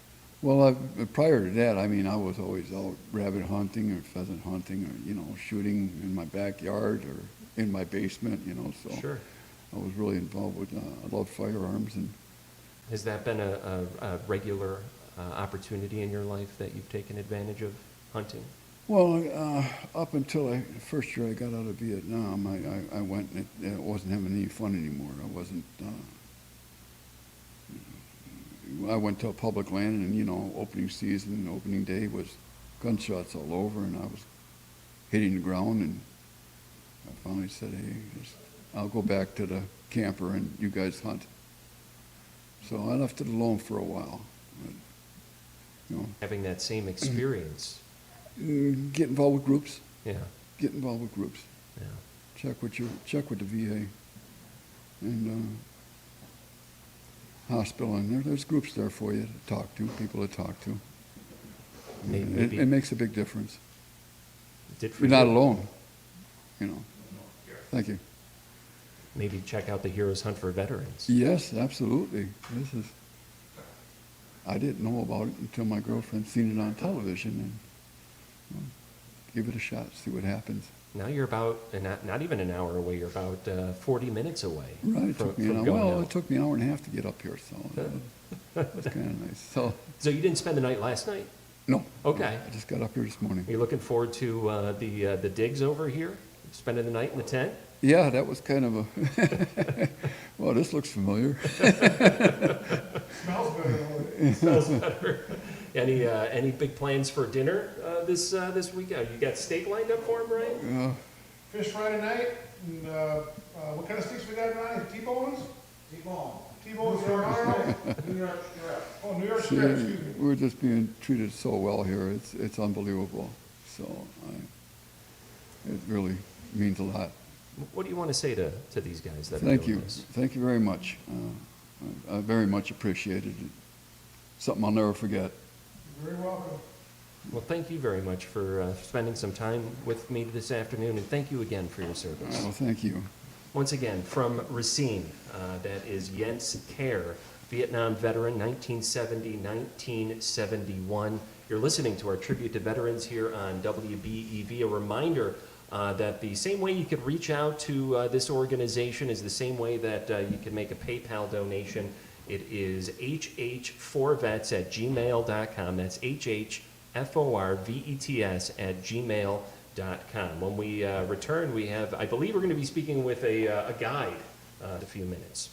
Well, prior to that, I mean, I was always out rabbit hunting or pheasant hunting, or shooting in my backyard or in my basement, so Sure. I was really involved with, I love firearms. And Has that been a regular opportunity in your life that you've taken advantage of hunting? well, up until the first year I got out of Vietnam, I went and it wasn't having any fun anymore. I wasn't, I went to a public land, and, opening season, opening day was gunshots all over, and I was hitting the ground, and I finally said, hey, I'll go back to the camper and you guys hunt. So I left it alone for a while. But, Having that same experience. get involved with groups. Yeah, Get involved with groups. yeah. Check with the VA. and hospital, and there's groups there for you to talk to, people to talk to. Maybe It makes a big difference. did for You're not you. alone, you know. Thank you. Maybe check out the Heroes Hunt for Veterans. Yes, absolutely. I didn't know about it until my girlfriend seen it on television, and well, give it a shot, see what happens. Now you're about, not even an hour away, you're about 40 minutes away Right, it from, took me an hour. going Well, out. it took me an hour and a half to get up here, so it was kind of nice. So, So you didn't spend the night last night? no. Okay. I just got up here this morning. Are you looking forward to the digs over here? Spending the night in the tent? Yeah, that was kind of a, well, this looks familiar. Smells better. Smells better. Any big plans for dinner this weekend? You got steak lined up for him, Ryan? Fish Friday night, and, what kind of steaks we got, Ryan? T-bones? T-bone. T-bones tomorrow? New York strip. Oh, New York See, strip, excuse me. we're just being treated so well here. It's unbelievable. So it really means a lot. What do you want to say to these guys that are Thank doing you. this? Thank you very much. I very much appreciate it. Something I'll never forget. You're very welcome. Well, thank you very much for spending some time with me this afternoon, and thank you again for your service. Well, thank you. Once again, from Racine, that is Jens Kerr, Vietnam veteran, 1970-1971. You're listening to our tribute to veterans here on WBEV. A reminder that the same way you could reach out to this organization is the same way that you can make a PayPal donation. It is hh4vets@gmail.com. That's hhforvets@gmail.com. When we return, I believe we're going to be speaking with a guide in a few minutes.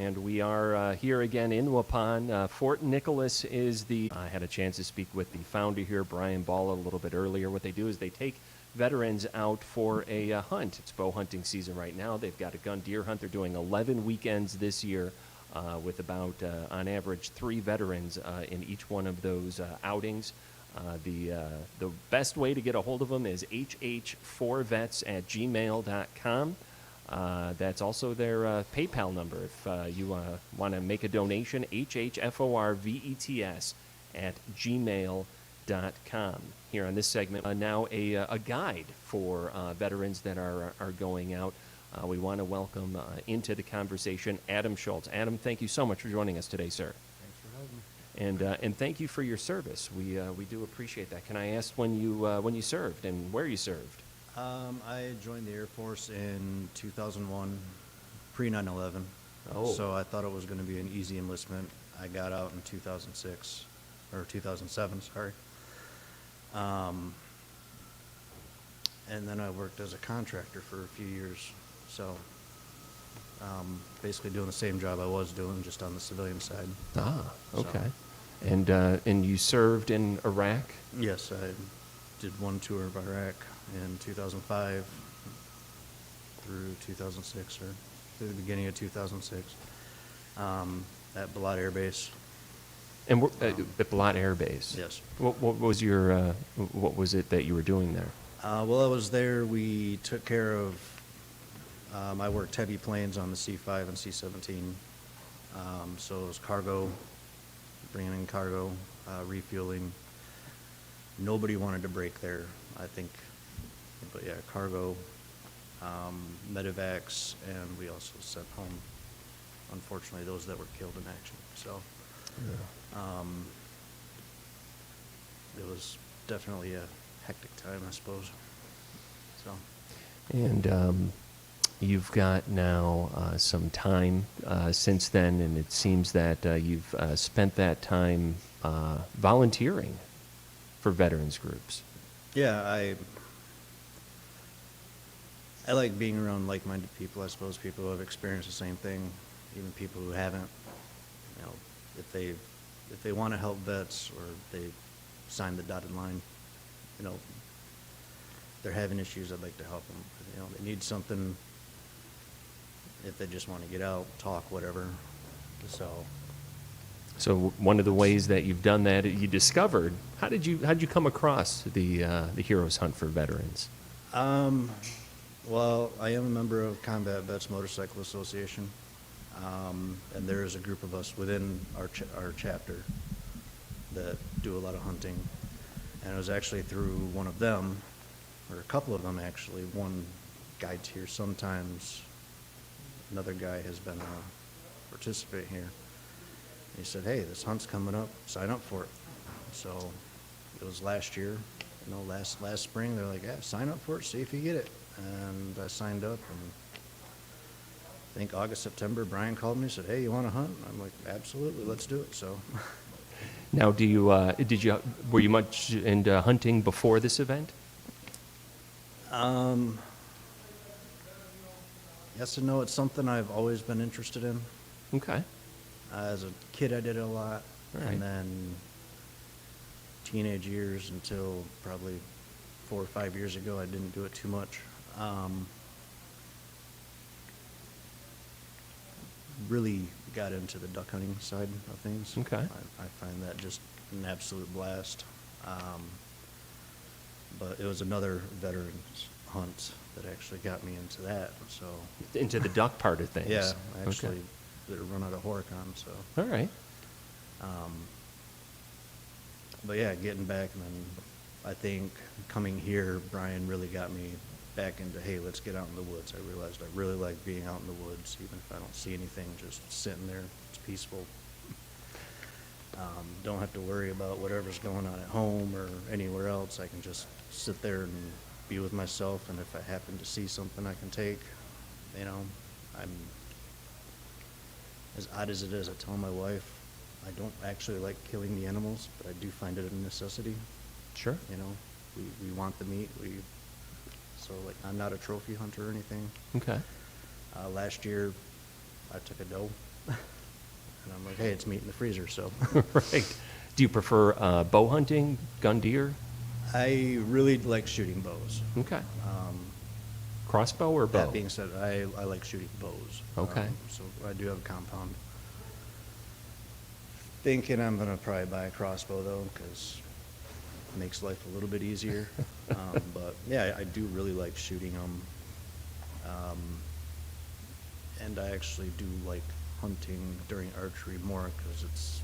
And we are here again in Waupun. Fort Nickolas is I had a chance to speak with the founder here, Brian Balla, a little bit earlier. What they do is they take veterans out for a hunt. It's bow hunting season right now. They've got a gun deer hunt. They're doing 11 weekends this year with about, on average, 3 veterans in each one of those outings. The best way to get a hold of them is hh4vets@gmail.com. That's also their PayPal number if you want to make a donation, hh4vets@gmail.com. Here on this segment, now a guide for veterans that are going out. We want to welcome into the conversation Adam Schultz. Adam, thank you so much for joining us today, sir. Thanks for having me. And thank you for your service. We do appreciate that. Can I ask when you served and where you served? I joined the Air Force in 2001, pre-9/11. Oh. So I thought it was going to be an easy enlistment. I got out in 2006, or 2007, sorry. And then I worked as a contractor for a few years. So basically doing the same job I was doing, just on the civilian side. Ah, okay. So- And you served in Iraq? Yes, I did one tour of Iraq in 2005 through 2006, or through the beginning of 2006, at Balad Air Base. And at Balad Air Base? Yes. What was what was it that you were doing there? While I was there, we took care of, I worked heavy planes on the C-5 and C-17. So it was cargo, bringing in cargo, refueling. Nobody wanted to break there, I think. But yeah, cargo, medevacs, and we also sent home, unfortunately, those that were killed in action. So it was definitely a hectic time, I suppose. So And you've got now some time since then, and it seems that you've spent that time volunteering for veterans groups. yeah, I like being around like-minded people. I suppose people who have experienced the same thing, even people who haven't. You know, if they want to help vets, or they sign the dotted line, you know, they're having issues, I'd like to help them. You know, they need something. If they just want to get out, talk, whatever. So one of the ways that you've done that, you discovered. How did you come across the Heroes Hunt for Veterans? Well, I am a member of Combat Vets Motorcycle Association, and there is a group of us within our chapter that do a lot of hunting. And it was actually through one of them, or a couple of them actually. One guides here sometimes. Another guy has been a participant here. He said, "Hey, this hunt's coming up. Sign up for it." So it was last year, you know, last spring. They're like, "Yeah, sign up for it. See if you get it." And I signed up, and I think August, September, Brian called me and said, "Hey, you want to hunt?" I'm like, "Absolutely, let's do it." So Now, were you much into hunting before this event? yes and no. It's something I've always been interested in. Okay. As a kid, I did it a lot, All right. and then teenage years until probably 4 or 5 years ago, I didn't do it too much. Really got into the duck hunting side of things. Okay. I find that just an absolute blast. But it was another veterans hunt that actually got me into that. So Into the duck part of things. yeah, I Okay. actually did a run out of Horicon. So. All right. But yeah, getting back, and then I think coming here, Brian really got me back into, hey, let's get out in the woods. I realized I really like being out in the woods, even if I don't see anything, just sitting there. It's peaceful. Don't have to worry about whatever's going on at home or anywhere else. I can just sit there and be with myself, and if I happen to see something I can take, you know, I'm, as odd as it is, I tell my wife, I don't actually like killing the animals, but I do find it a necessity. Sure. You know, we want the meat. So like, I'm not a trophy hunter or anything. Okay. Last year, I took a doe And I'm like, hey, it's meat in the freezer, so. Right. Do you prefer bow hunting, gun deer? I really like shooting bows. Okay. Crossbow or bow? That being said, I like shooting bows. Okay. So I do have a compound. Thinking I'm gonna probably buy a crossbow though, because it makes life a little bit easier. But yeah, I do really like shooting them. And I actually do like hunting during archery more because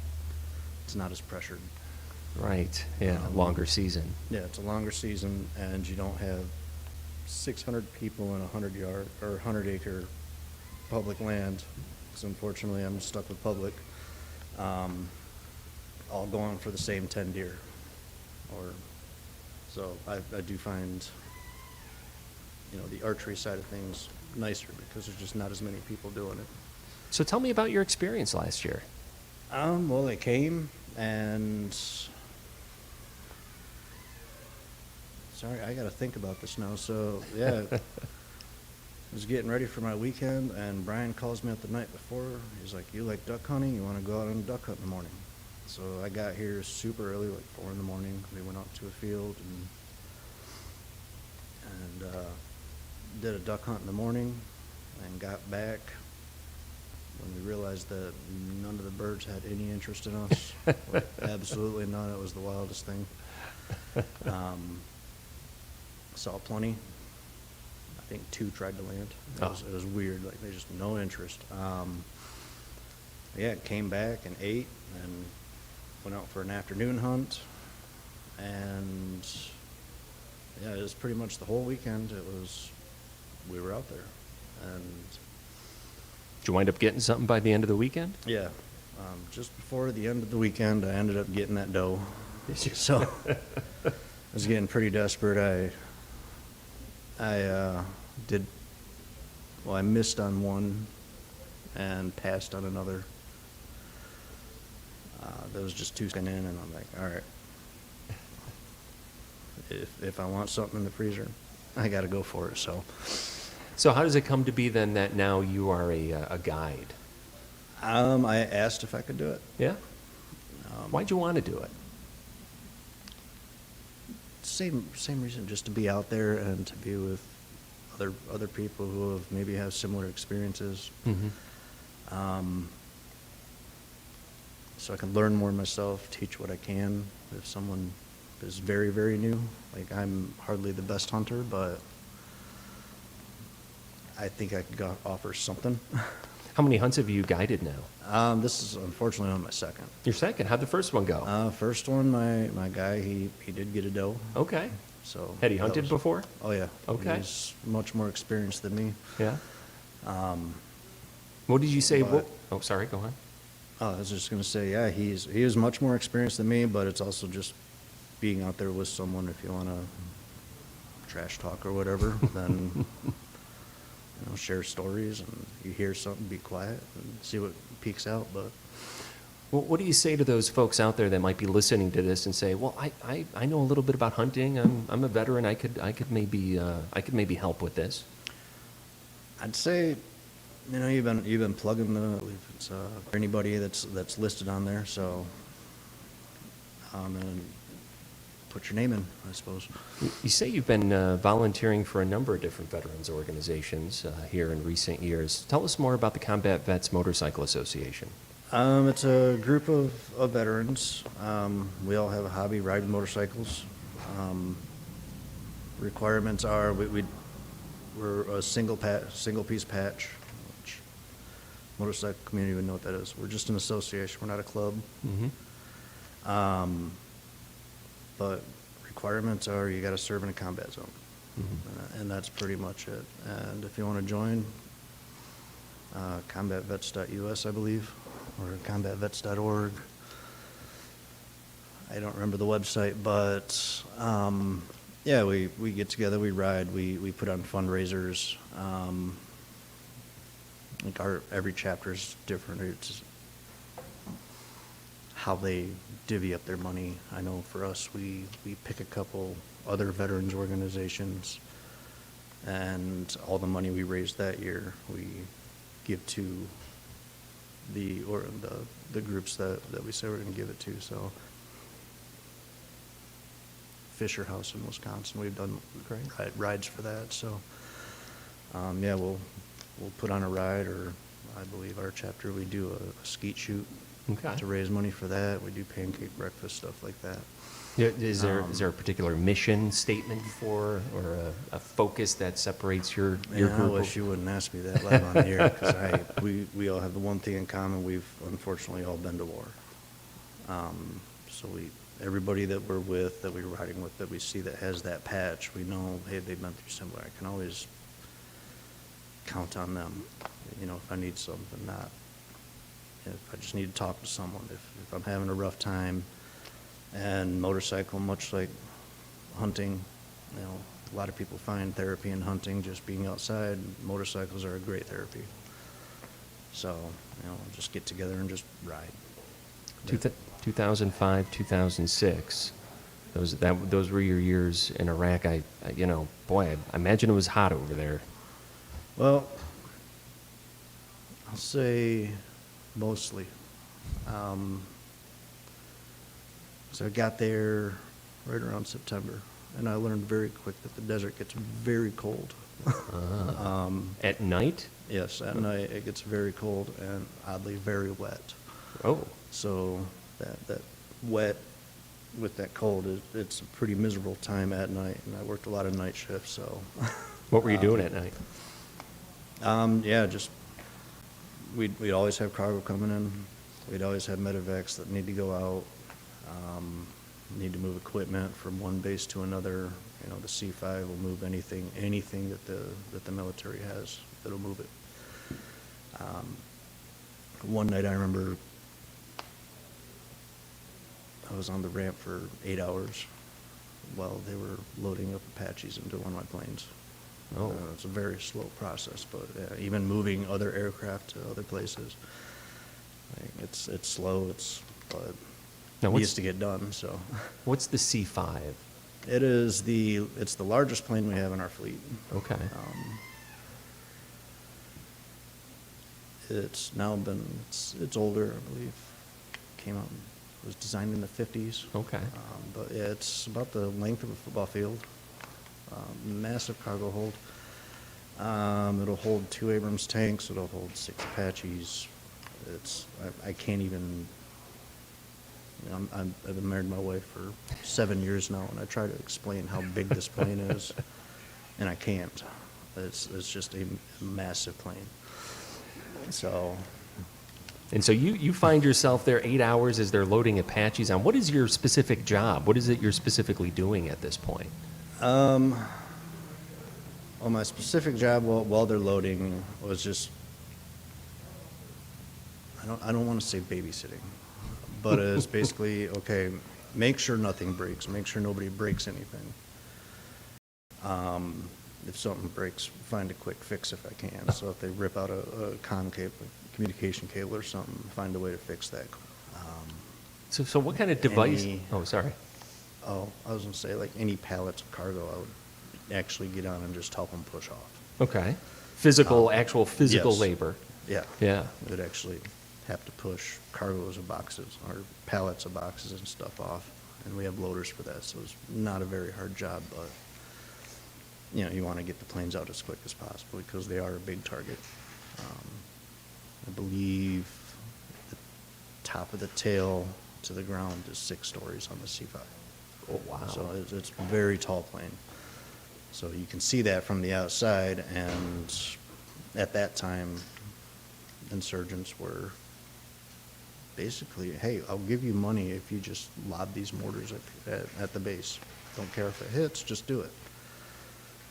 it's not as pressured. Right. Yeah. Longer season. Yeah, it's a longer season, and you don't have 600 people in a 100-yard or 100-acre public land. Because unfortunately, I'm stuck with public. All going for the same 10 deer. So I do find, the archery side of things nicer because there's just not as many people doing it. So tell me about your experience last year. Well, they came and. Sorry, I got to think about this now. So, yeah, I was getting ready for my weekend, and Brian calls me up the night before. He's like, you like duck hunting? You want to go out on a duck hunt in the morning? So I got here super early, like 4 in the morning. We went out to a field and did a duck hunt in the morning and got back when we realized that none of the birds had any interest in us. Like, absolutely none. It was the wildest thing. Saw plenty. I think 2 tried to land. It was weird. Like, they just no interest. Yeah, came back and ate and went out for an afternoon hunt. And yeah, it was pretty much the whole weekend. We were out there. And Did you wind up getting something by the end of the weekend? yeah, just before the end of the weekend, I ended up getting that doe. So I was getting pretty desperate. I missed on one and passed on another. There was just 2 in, and I'm like, all right, if I want something in the freezer, I got to go for it. So how does it come to be then that now you are a guide? I asked if I could do it. Yeah? Why'd you want to do it? Same reason, just to be out there and to be with other people who have similar experiences. Mm-hmm. So I can learn more myself, teach what I can. If someone is very, very new, like I'm hardly the best hunter, but I think I could offer something. How many hunts have you guided now? This is unfortunately on my second. Your second. How'd the first one go? First one, my guy, he did get a doe. Okay. So Had he that hunted was- before? Oh yeah. Okay. He's much more experienced than me. Yeah. What did you say? but- Oh, sorry. Go on. Oh, I was just gonna say, yeah, he is much more experienced than me, but it's also just being out there with someone. If you want to trash talk or whatever, then share stories, and you hear something, be quiet and see what peeks out. But Well, what do you say to those folks out there that might be listening to this and say, "Well, I know a little bit about hunting. I'm a veteran. I could maybe help with this." I'd say, you've been plugging it's anybody that's listed on there. So, and put your name in, I suppose. You say you've been volunteering for a number of different veterans organizations here in recent years. Tell us more about the Combat Vets Motorcycle Association. It's a group of veterans. We all have a hobby, riding motorcycles. Requirements are we're a single piece patch, which motorcycle community would know what that is. We're just an association. We're not a club. Mm-hmm. But requirements are you got to serve in a combat zone, Mm-hmm. and that's pretty much it. And if you want to join, combatvets.us, I believe, or combatvets.org. I don't remember the website, but yeah, we get together, we ride, we put on fundraisers. Like every chapter is different. It's how they divvy up their money. I know for us, we pick a couple other veterans organizations, and all the money we raised that year, we give to the groups that we say we're going to give it to. So Fisher House in Wisconsin, we've done rides for that. So yeah, we'll put on a ride, or I believe our chapter, we do a skeet shoot to raise money for that. We do pancake breakfast, stuff like that. Yeah, is there a particular mission statement for, or a focus that separates your Yeah, I group? wish you wouldn't ask me that live on the air, because we all have the one thing in common: we've unfortunately all been to war. So everybody that we're with, that we're riding with, that we see that has that patch, we know, hey, they've been through similar. I can always count on them, if I need something. Not if I just need to talk to someone. If I'm having a rough time. And motorcycle, much like hunting, a lot of people find therapy in hunting, just being outside. Motorcycles are a great therapy. So, just get together and just ride. 2005, 2006. Those were your years in Iraq. I imagine it was hot over there. Well, I'll say mostly. So I got there right around September, and I learned very quick that the desert gets very cold. At night? Yes, at night it gets very cold and oddly very wet. Oh. So that wet with that cold, it's a pretty miserable time at night, and I worked a lot of night shifts. So. What were you doing at night? Yeah, just we'd always have cargo coming in. We'd always have medevacs that need to go out. Need to move equipment from one base to another. The C5 will move anything that the military has. It'll move it. One night I remember I was on the ramp for 8 hours while they were loading up Apaches into one of my planes. Oh. It's a very slow process, but even moving other aircraft to other places, it's slow. But Now, it needs to get done. So what's the C5? it's the largest plane we have in our fleet. Okay. It's now it's older, I believe. Came out, was designed in the 50s. Okay. But yeah, it's about the length of a football field. Massive cargo hold. It'll hold 2 Abrams tanks. It'll hold 6 Apaches. I can't even. I've been married to my wife for 7 years now, and I try to explain how big this plane is, and I can't. It's just a massive plane. So. And so you find yourself there 8 hours as they're loading Apaches on. What is your specific job? What is it you're specifically doing at this point? Well, my specific job while they're loading was just, I don't want to say babysitting, but it's basically, okay, make sure nothing breaks, make sure nobody breaks anything. If something breaks, find a quick fix if I can. So if they rip out a comm cable, communication cable or something, find a way to fix that. So what kind of device? Any- Sorry. Oh, I was going to say, like any pallets of cargo, I would actually get on and just help them push off. Okay. Actual physical yes. labor. Yeah. Yeah. We'd actually have to push cargoes of boxes or pallets of boxes and stuff off, and we have loaders for that, so it's not a very hard job, but you want to get the planes out as quick as possible because they are a big target. I believe the top of the tail to the ground is 6 stories on the C5. Oh, wow. So it's a very tall plane. So you can see that from the outside, and at that time, insurgents were basically, hey, I'll give you money if you just lob these mortars at the base. Don't care if it hits, just do it.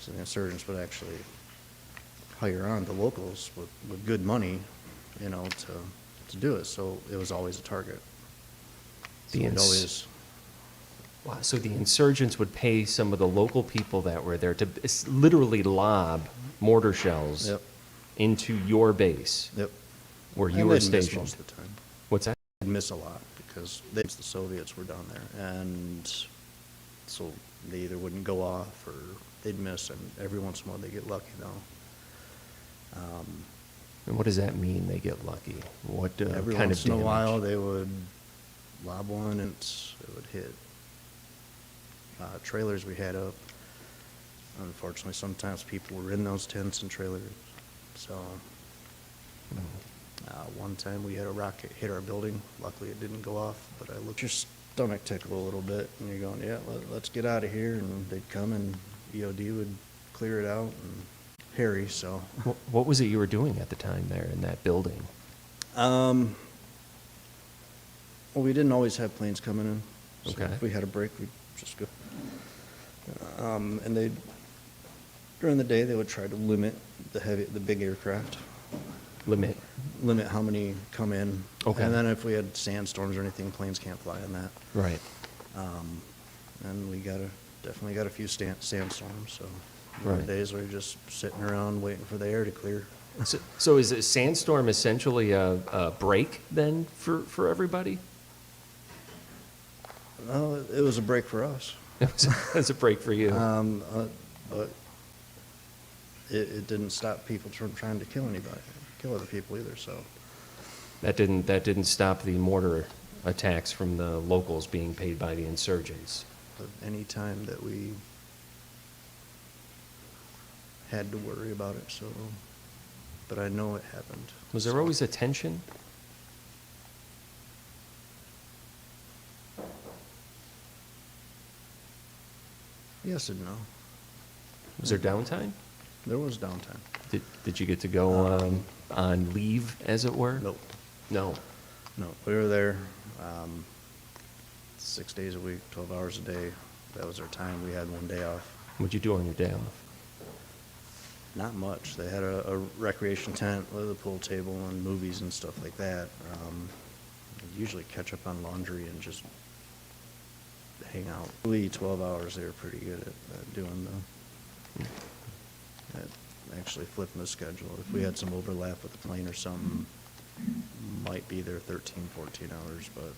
So the insurgents would actually hire on the locals with good money, to do it. So it was always a target. So we'd always. Wow, so the insurgents would pay some of the local people that were there to literally lob mortar shells Yep. into your base Yep. where you And were they'd miss stationed. most of the time. What's that? They'd miss a lot because the Soviets were down there, and so they either wouldn't go off or they'd miss, and every once in a while they get lucky though. And what does that mean, they get lucky? What Every kind once of in a damage? while, they would lob one and it would hit trailers we had up. Unfortunately, sometimes people were in those tents and trailers. So one time we had a rocket hit our building. Luckily, it didn't go off, but I looked your stomach tickle a little bit, and you're going, yeah, let's get out of here. And they'd come, and EOD would clear it out, and hairy. So, What was it you were doing at the time there in that building? well, we didn't always have planes coming in. So Okay. if we had a break, we'd just go. And they, during the day, they would try to limit the big aircraft. Limit. Limit how many come in. Okay. And then if we had sandstorms or anything, planes can't fly on that. Right. And we definitely got a few sandstorms, so there were Right. days where you're just sitting around waiting for the air to clear. So is a sandstorm essentially a break then for everybody? Well, it was a break for us. It was a break for you. But it didn't stop people from trying to kill other people either, so. That didn't stop the mortar attacks from the locals being paid by the insurgents. But any time that we had to worry about it, so, but I know it happened. Was there so. always a tension? Yes and no. Was there downtime? There was downtime. Did you get to go on leave, as it were? Nope. No. No, we were there 6 days a week, 12 hours a day. That was our time. We had one day off. What'd you do on your day off? Not much. They had a recreation tent with a pool table and movies and stuff like that. I'd usually catch up on laundry and just hang out. Really, 12 hours, they were pretty good at doing actually flipping the schedule. If we had some overlap with the plane or something, might be there 13, 14 hours, but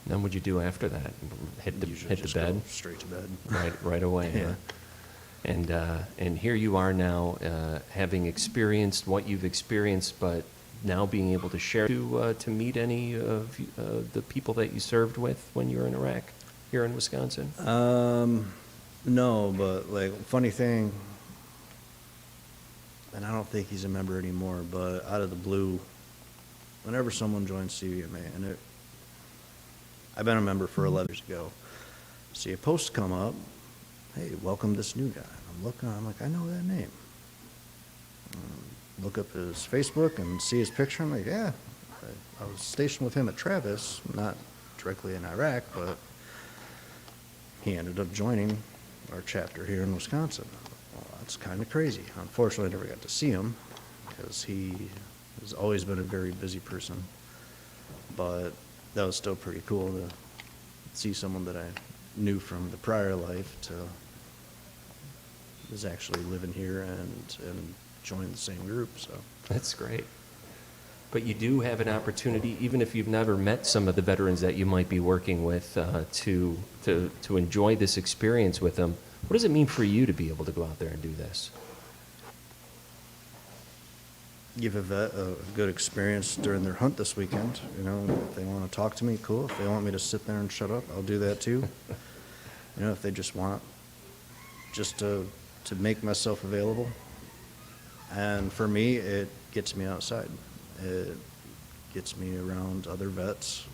Then what'd you do after that? usually Hit the just bed? go straight to bed. Right away. Yeah. Huh? And here you are now, having experienced what you've experienced, but now being able to share to meet any of the people that you served with when you were in Iraq here in Wisconsin. No, but like funny thing, and I don't think he's a member anymore, but out of the blue, whenever someone joins CVMA, and I've been a member for 11 years ago, see a post come up, hey, welcome this new guy. I'm looking, I'm like, I know that name. Look up his Facebook and see his picture. I'm like, yeah, I was stationed with him at Travis, not directly in Iraq, but he ended up joining our chapter here in Wisconsin. Well, that's kind of crazy. Unfortunately, I never got to see him because he has always been a very busy person. But that was still pretty cool to see someone that I knew from the prior life to is actually living here and join the same group. So That's great. But you do have an opportunity, even if you've never met some of the veterans that you might be working with, to enjoy this experience with them. What does it mean for you to be able to go out there and do this? give a vet a good experience during their hunt this weekend. You know, if they want to talk to me, cool. If they want me to sit there and shut up, I'll do that too. You know, if they just want just to make myself available. And for me, it gets me outside. It gets me around other vets,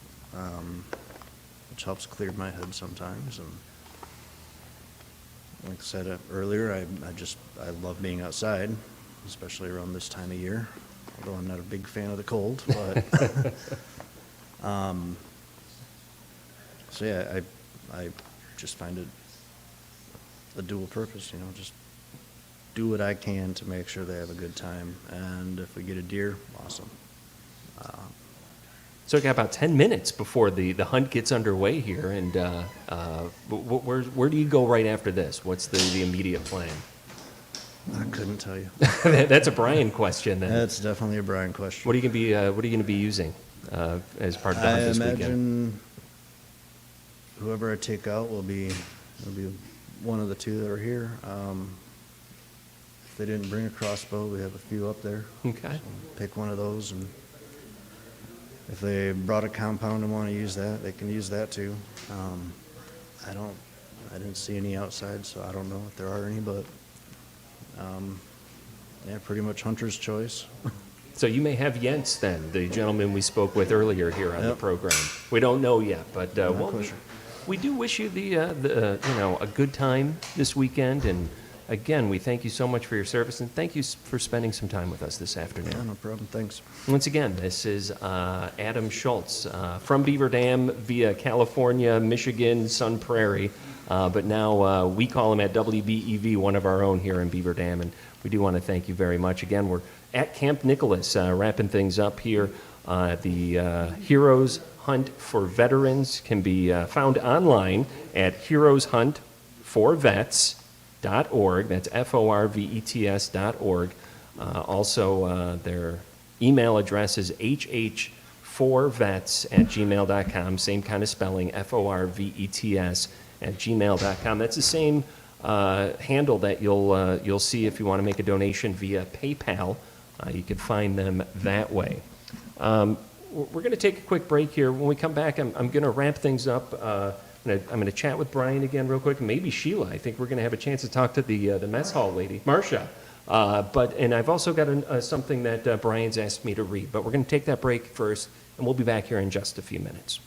which helps clear my head sometimes. And like I said earlier, I love being outside, especially around this time of year. Although I'm not a big fan of the cold, but so yeah, I just find it a dual purpose. You know, just do what I can to make sure they have a good time, and if we get a deer, awesome. So we got about 10 minutes before the hunt gets underway here, and where do you go right after this? What's the immediate plan? I couldn't tell you. That's a Brian question then. That's definitely a Brian question. What are you going to be using as part of the hunt I this imagine weekend? whoever I take out will be one of the two that are here. If they didn't bring a crossbow, we have a few up there. Okay. Pick one of those, and if they brought a compound and want to use that, they can use that too. I didn't see any outside, so I don't know if there are any, but yeah, pretty much hunter's choice. So you may have Jens then, the gentleman we spoke with earlier here on the Yep. program. We don't know yet, but Not well, quite sure. we do wish you the a good time this weekend. And again, we thank you so much for your service, and thank you for spending some time with us this afternoon. Yeah, no problem. Thanks. Once again, this is Adam Schultz from Beaver Dam via California, Michigan, Sun Prairie. But now we call him at WBEV, one of our own here in Beaver Dam. And we do want to thank you very much. Again, we're at Camp Nickolas, wrapping things up here. The Heroes Hunt for Veterans can be found online at heroeshuntforvets.org. That's FORVETS.org. Also, their email address is hh4vets@gmail.com. Same kind of spelling, FORVETS@gmail.com. That's the same handle that you'll see if you want to make a donation via PayPal. You can find them that way. We're going to take a quick break here. When we come back, I'm going to wrap things up. I'm going to chat with Brian again real quick, and maybe Sheila. I think we're going to have a chance to talk to the mess hall lady, Marcia. And I've also got something that Brian's asked me to read. But we're going to take that break first, and we'll be back here in just a few minutes.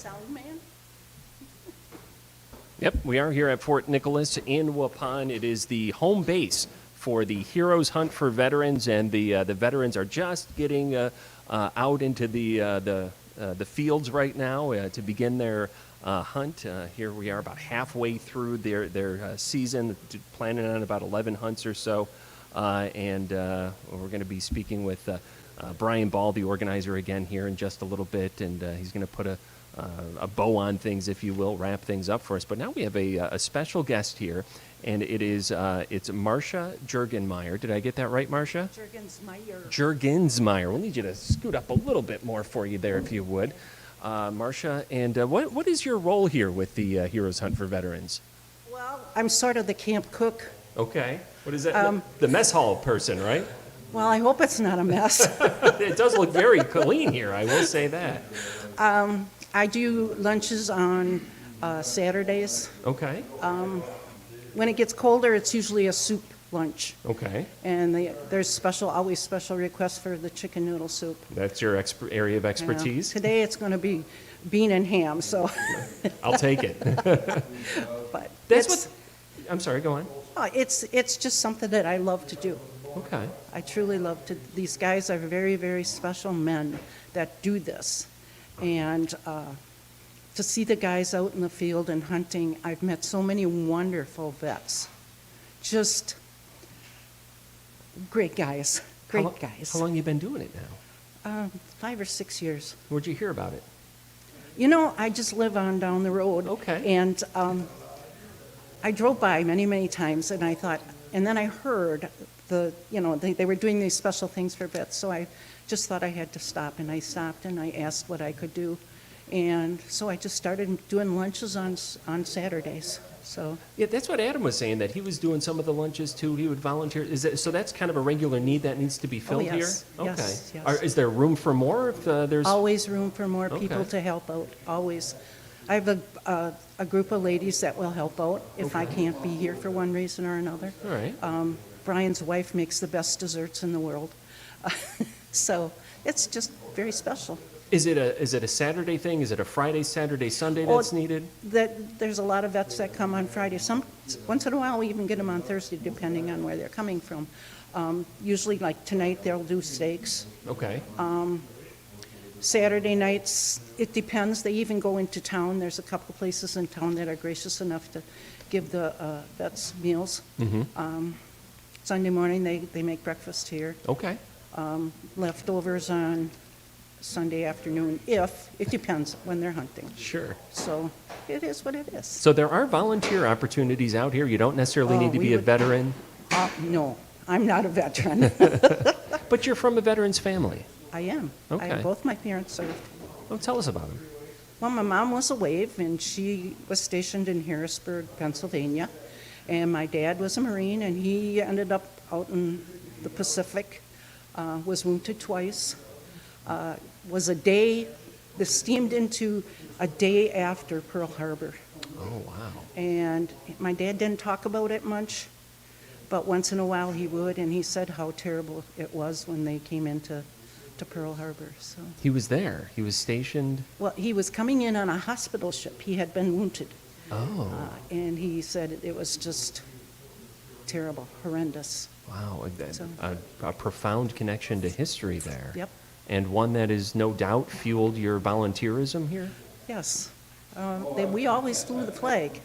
sound man? Yep, we are here at Fort Nickolas in Waupun. It is the home base for the Heroes Hunt for Veterans, and the veterans are just getting out into the fields right now to begin their hunt. Here we are about halfway through their season, planning on about 11 hunts or so, and we're going to be speaking with Brian Ball, the organizer, again here in just a little bit, and he's going to put a bow on things, if you will, wrap things up for us. But now we have a special guest here, and it's Marcia Jurgenmeyer. Did I get that right, Marcia? Jurgensmeyer. We'll need you to scoot up a little bit more for you there, if you would. Marcia, and what is your role here with the Heroes Hunt for Veterans? Well, I'm sort of the camp cook. Okay. What is that? The mess hall person, right? Well, I hope it's not a mess. It does look very clean here, I will say that. I do lunches on Saturdays. Okay. When it gets colder, it's usually a soup lunch. Okay. And there's always special requests for the chicken noodle soup. That's your area of You know. expertise? Today it's going to be bean and ham, so. I'll take it. But I'm sorry, go on. it's just something that I love to do. Okay. I truly love to. These guys are very, very special men that do this. And to see the guys out in the field and hunting, I've met so many wonderful vets. Just great guys, great guys. How long you been doing it now? 5 or 6 years. Where'd you hear about it? You know, I just live on down the road. Okay. And I drove by many, many times, and I thought, and then I heard they were doing these special things for vets, so I just thought I had to stop, and I stopped and I asked what I could do, and so I just started doing lunches on Saturdays. So Yeah, that's what Adam was saying, that he was doing some of the lunches too. He would volunteer. So that's kind of a regular need that needs to be filled yes, here? Okay. yes, yes. Is there room for more if there's... always room for more people Okay. to help out, always. I have a group of ladies that will help out if I can't be here for one reason or another. All right. Brian's wife makes the best desserts in the world. So it's just very special. Is it a Saturday thing? Is it a Friday, Saturday, Sunday Oh, that's needed? There's a lot of vets that come on Friday. Once in a while, we even get them on Thursday, depending on where they're coming from. Usually, like tonight, they'll do steaks. Okay. Saturday nights, it depends. They even go into town. There's a couple places in town that are gracious enough to give the vets meals. Sunday morning, they make breakfast here. Okay. Leftovers on Sunday afternoon, it depends when they're hunting. Sure. So it is what it is. So there are volunteer opportunities out here. You don't necessarily need to we be a would- veteran, No, I'm not a veteran. but you're from a veteran's family. I am. Okay. Both my parents served. Well, tell us about them. Well, my mom was a WAVE, and she was stationed in Harrisburg, Pennsylvania. And my dad was a Marine, and he ended up out in the Pacific, was wounded twice. This steamed into a day after Pearl Harbor. Oh, wow. And my dad didn't talk about it much, but once in a while he would, and he said how terrible it was when they came into Pearl Harbor. So, He was there. He was stationed. well, he was coming in on a hospital ship. He had been wounded, Oh, and he said it was just terrible, horrendous. wow. So- A profound connection to history there. Yep. And one that is no doubt fueled your volunteerism here? Yes. We always flew the flag.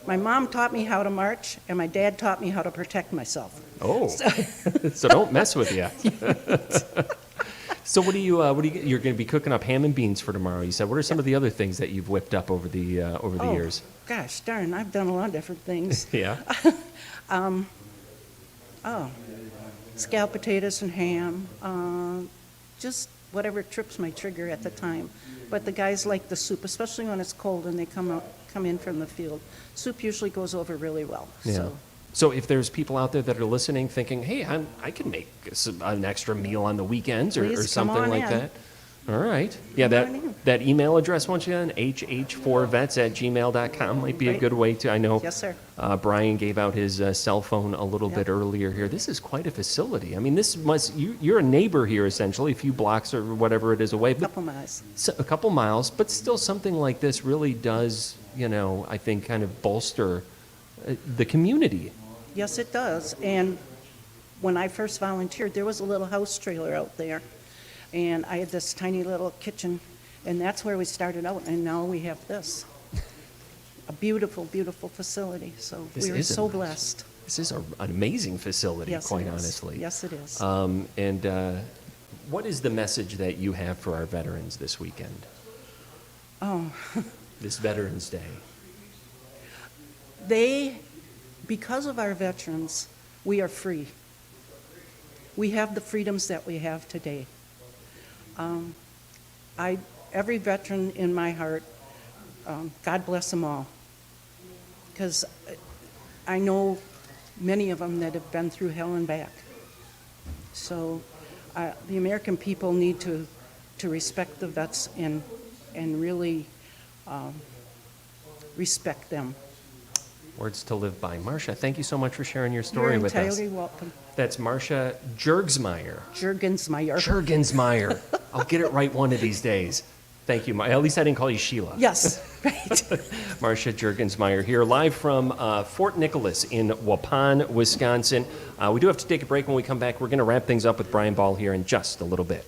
My mom taught me how to march, and my dad taught me how to protect myself. Oh, so don't mess with you. So what do you, you're going to be cooking up ham and beans for tomorrow, you said. What are some of the other things that you've whipped up over the years? Gosh darn, I've done a lot of different things. Yeah. Scalloped potatoes and ham, just whatever trips my trigger at the time. But the guys like the soup, especially when it's cold and they come in from the field. Soup usually goes over really well. Yeah. So if there's people out there that are listening thinking, hey, I can make an extra meal on the weekends or Please come something on like in. that, All right. Yeah, that email address once again, hh4vets@gmail.com might be a Right. good way to, I know. Yes, sir. Brian gave out his cell phone a little bit Yep. earlier here. This is quite a facility. I mean, you're a neighbor here essentially, a few blocks or whatever it is away, but Couple miles. a couple miles, but still something like this really does, I think kind of bolster the community. Yes, it does. And when I first volunteered, there was a little house trailer out there. And I had this tiny little kitchen, and that's where we started out, and now we have this. A beautiful, beautiful facility. So This we are is so amazing. blessed. This is an amazing facility, Yes, quite it is. honestly. Yes, it is. And what is the message that you have for our veterans this weekend? Oh, This Veterans Day. because of our veterans, we are free. We have the freedoms that we have today. Every veteran in my heart, God bless them all. Because I know many of them that have been through hell and back. So the American people need to respect the vets and really respect them. Words to live by. Marcia, thank you so much for sharing your story You're with us. entirely welcome. That's Marcia Jergsmeyer. Jurgensmeyer. Jergensmeyer. I'll get it right one of these days. Thank you. At least I didn't call you Sheila. Yes, right. Marcia Jergensmeyer here, live from Fort Nickolas in Waupun, Wisconsin. We do have to take a break. When we come back, we're going to wrap things up with Brian Ball here in just a little bit.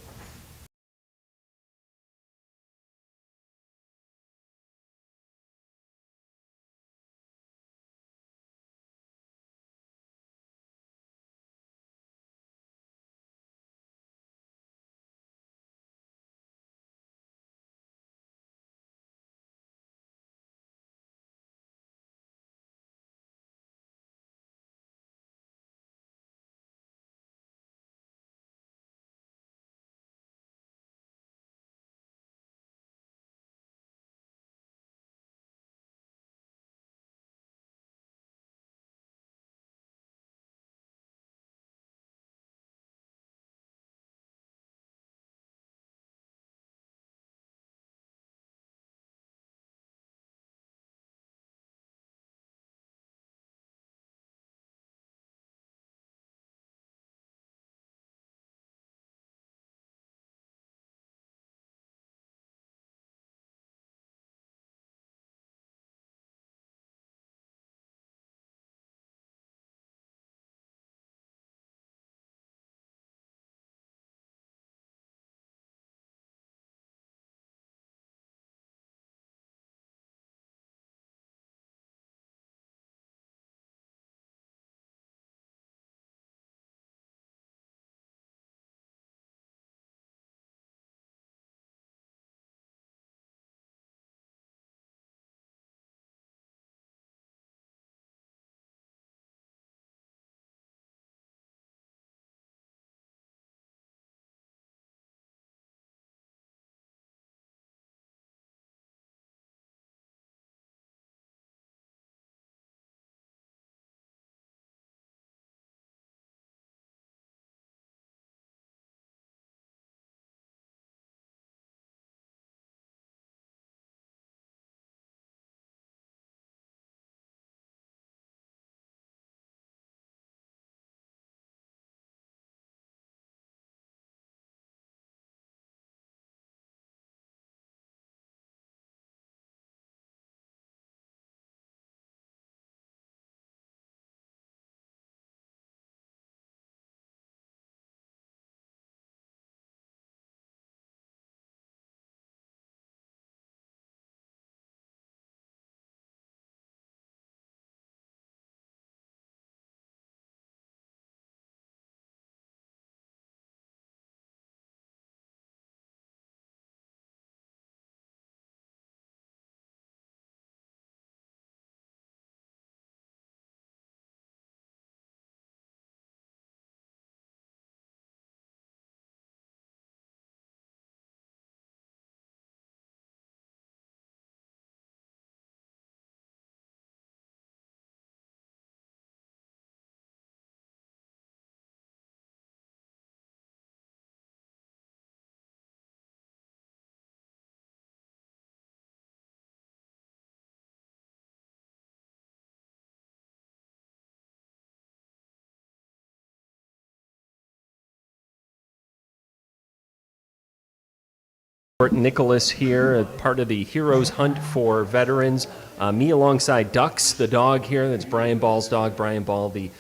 Waupun Nickolas here, part of the Heroes Hunt for Veterans. Me alongside Ducks, the dog here. That's Brian Ball's dog. Brian Ball, the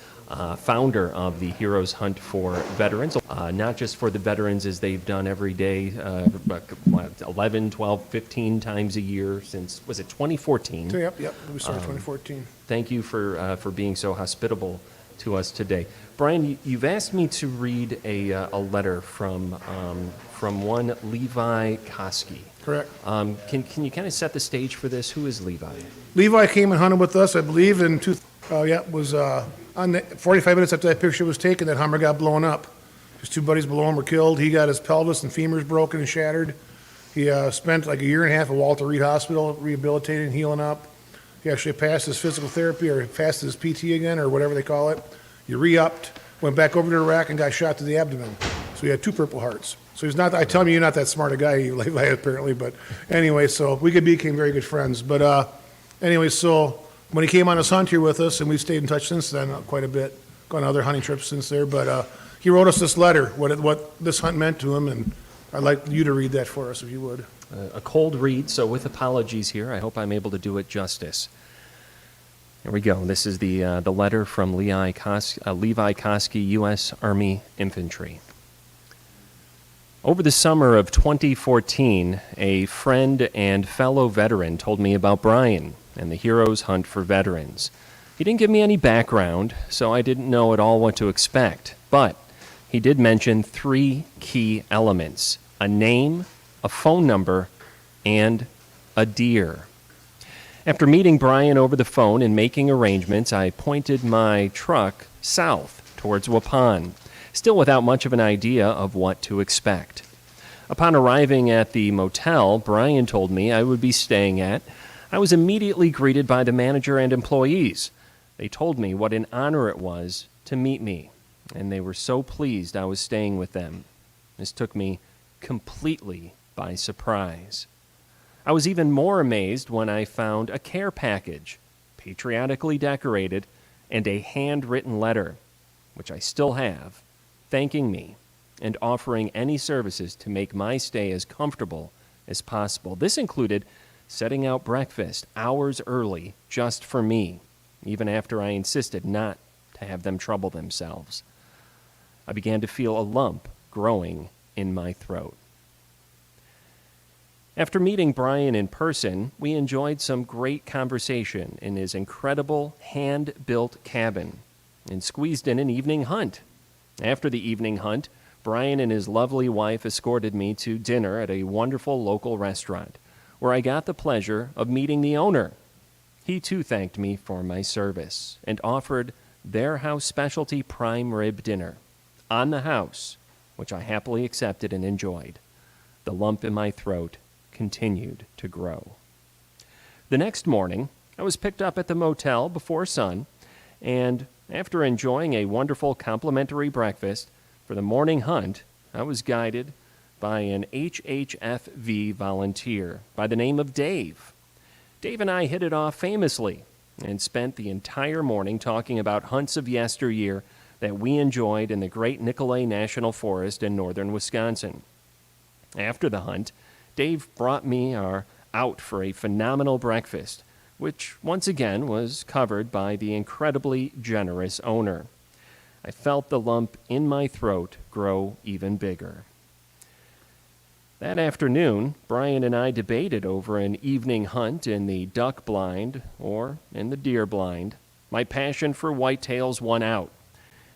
founder of the Heroes Hunt for Veterans. Not just for the veterans as they've done every day, 11, 12, 15 times a year since, was it 2014? So, yep, we started 2014. Thank you for being so hospitable to us today. Brian, you've asked me to read a letter from one Levi Koski. Correct. Can you kind of set the stage for this? Who is Levi? Levi came and hunted with us, I believe, was on the 45 minutes after that picture was taken, that Hummer got blown up. His two buddies below him were killed. He got his pelvis and femurs broken and shattered. He spent like a year and a half at Walter Reed Hospital rehabilitating and healing up. He actually passed his physical therapy, or passed his PT again, or whatever they call it. He re-upped, went back over to Iraq and got shot to the abdomen. So he had 2 Purple Hearts. So he's not, I tell you, you're not that smart a guy, Levi, apparently, but anyway, so we became very good friends. But anyway, so when he came on his hunt here with us, and we've stayed in touch since then quite a bit, gone on other hunting trips since there, but he wrote us this letter, what this hunt meant to him, and I'd like you to read that for us, if you would. A cold read, so with apologies here, I hope I'm able to do it justice. Here we go. This is the letter from Levi Koski, U.S. Army Infantry. Over the summer of 2014, a friend and fellow veteran told me about Brian and the Heroes Hunt for Veterans. He didn't give me any background, so I didn't know at all what to expect, but he did mention 3 key elements: a name, a phone number, and a deer. After meeting Brian over the phone and making arrangements, I pointed my truck south towards Waupun, still without much of an idea of what to expect. Upon arriving at the motel Brian told me I would be staying at, I was immediately greeted by the manager and employees. They told me what an honor it was to meet me, and they were so pleased I was staying with them. This took me completely by surprise. I was even more amazed when I found a care package, patriotically decorated, and a handwritten letter, which I still have, thanking me and offering any services to make my stay as comfortable as possible. This included setting out breakfast hours early just for me, even after I insisted not to have them trouble themselves. I began to feel a lump growing in my throat. After meeting Brian in person, we enjoyed some great conversation in his incredible hand-built cabin and squeezed in an evening hunt. After the evening hunt, Brian and his lovely wife escorted me to dinner at a wonderful local restaurant, where I got the pleasure of meeting the owner. He too thanked me for my service and offered their house specialty prime rib dinner on the house, which I happily accepted and enjoyed. The lump in my throat continued to grow. The next morning, I was picked up at the motel before sun, and after enjoying a wonderful complimentary breakfast for the morning hunt, I was guided by an HHFV volunteer by the name of Dave. Dave and I hit it off famously and spent the entire morning talking about hunts of yesteryear that we enjoyed in the Great Nickolas National Forest in northern Wisconsin. After the hunt, Dave brought me out for a phenomenal breakfast, which once again was covered by the incredibly generous owner. I felt the lump in my throat grow even bigger. That afternoon, Brian and I debated over an evening hunt in the duck blind or in the deer blind. My passion for whitetails won out.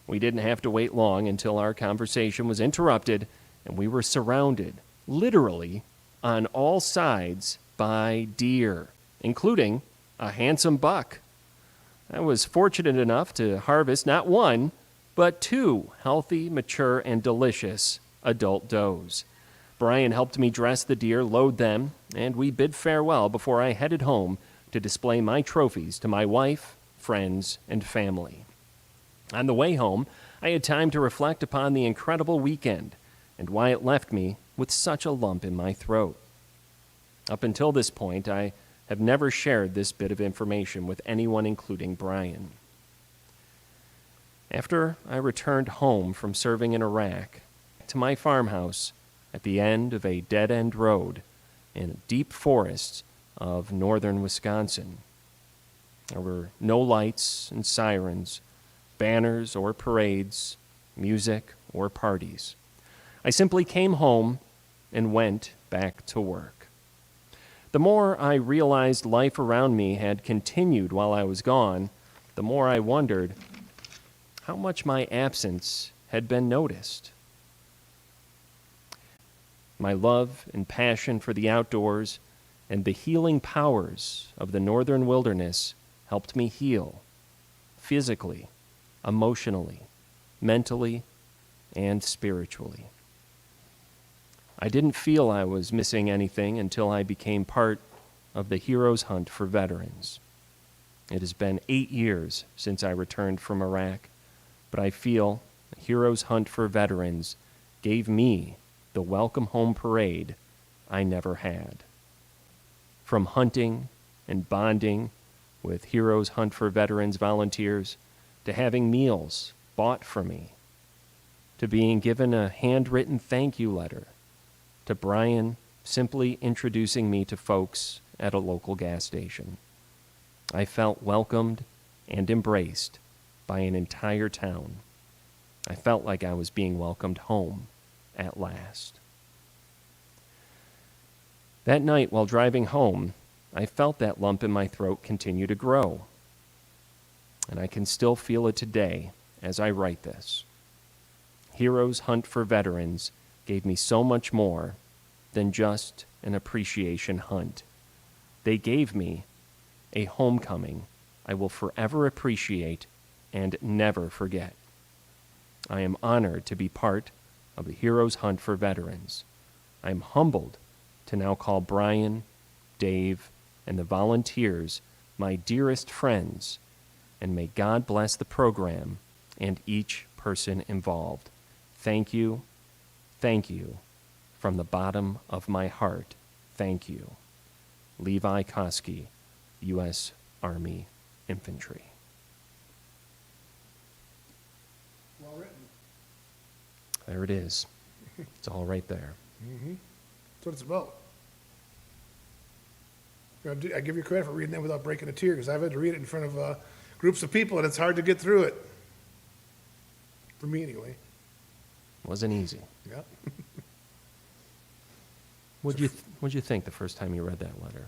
We didn't have to wait long until our conversation was interrupted and we were surrounded, literally, on all sides by deer, including a handsome buck. I was fortunate enough to harvest not 1, but 2 healthy, mature, and delicious adult does. Brian helped me dress the deer, load them, and we bid farewell before I headed home to display my trophies to my wife, friends, and family. On the way home, I had time to reflect upon the incredible weekend and why it left me with such a lump in my throat. Up until this point, I have never shared this bit of information with anyone, including Brian. After I returned home from serving in Iraq, to my farmhouse, at the end of a dead-end road in deep forests of northern Wisconsin. There were no lights and sirens, banners or parades, music or parties. I simply came home and went back to work. The more I realized life around me had continued while I was gone, the more I wondered how much my absence had been noticed. My love and passion for the outdoors and the healing powers of the northern wilderness helped me heal physically, emotionally, mentally, and spiritually. I didn't feel I was missing anything until I became part of the Heroes Hunt for Veterans. It has been 8 years since I returned from Iraq, but I feel the Heroes Hunt for Veterans gave me the welcome home parade I never had. From hunting and bonding with Heroes Hunt for Veterans volunteers, to having meals bought for me, to being given a handwritten thank you letter, to Brian simply introducing me to folks at a local gas station. I felt welcomed and embraced by an entire town. I felt like I was being welcomed home at last. That night while driving home, I felt that lump in my throat continue to grow. And I can still feel it today as I write this. Heroes Hunt for Veterans gave me so much more than just an appreciation hunt. They gave me a homecoming I will forever appreciate and never forget. I am honored to be part of the Heroes Hunt for Veterans. I am humbled to now call Brian, Dave, and the volunteers my dearest friends, and may God bless the program and each person involved. Thank you, from the bottom of my heart, thank you. Levi Koski, U.S. Army Infantry. Well written. There it is. It's all right there. That's what it's about. I give you credit for reading that without breaking a tear, because I've had to read it in front of groups of people, and it's hard to get through it. For me, anyway. Wasn't easy. Yeah. What'd you think the first time you read that letter?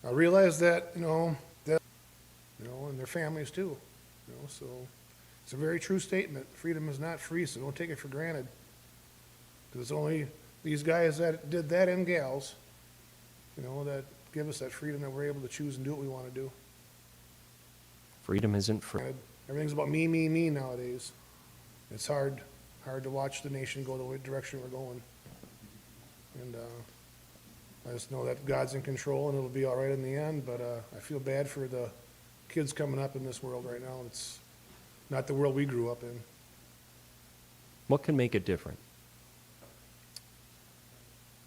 I realized that, and their families too. So it's a very true statement. Freedom is not free, so don't take it for granted. Because it's only these guys that did that and gals, that give us that freedom that we're able to choose and do what we want to do. Freedom isn't free. Everything's about me, me, me nowadays. It's hard to watch the nation go the direction we're going. And I just know that God's in control and it'll be all right in the end, but I feel bad for the kids coming up in this world right now. It's not the world we grew up in. What can make it different?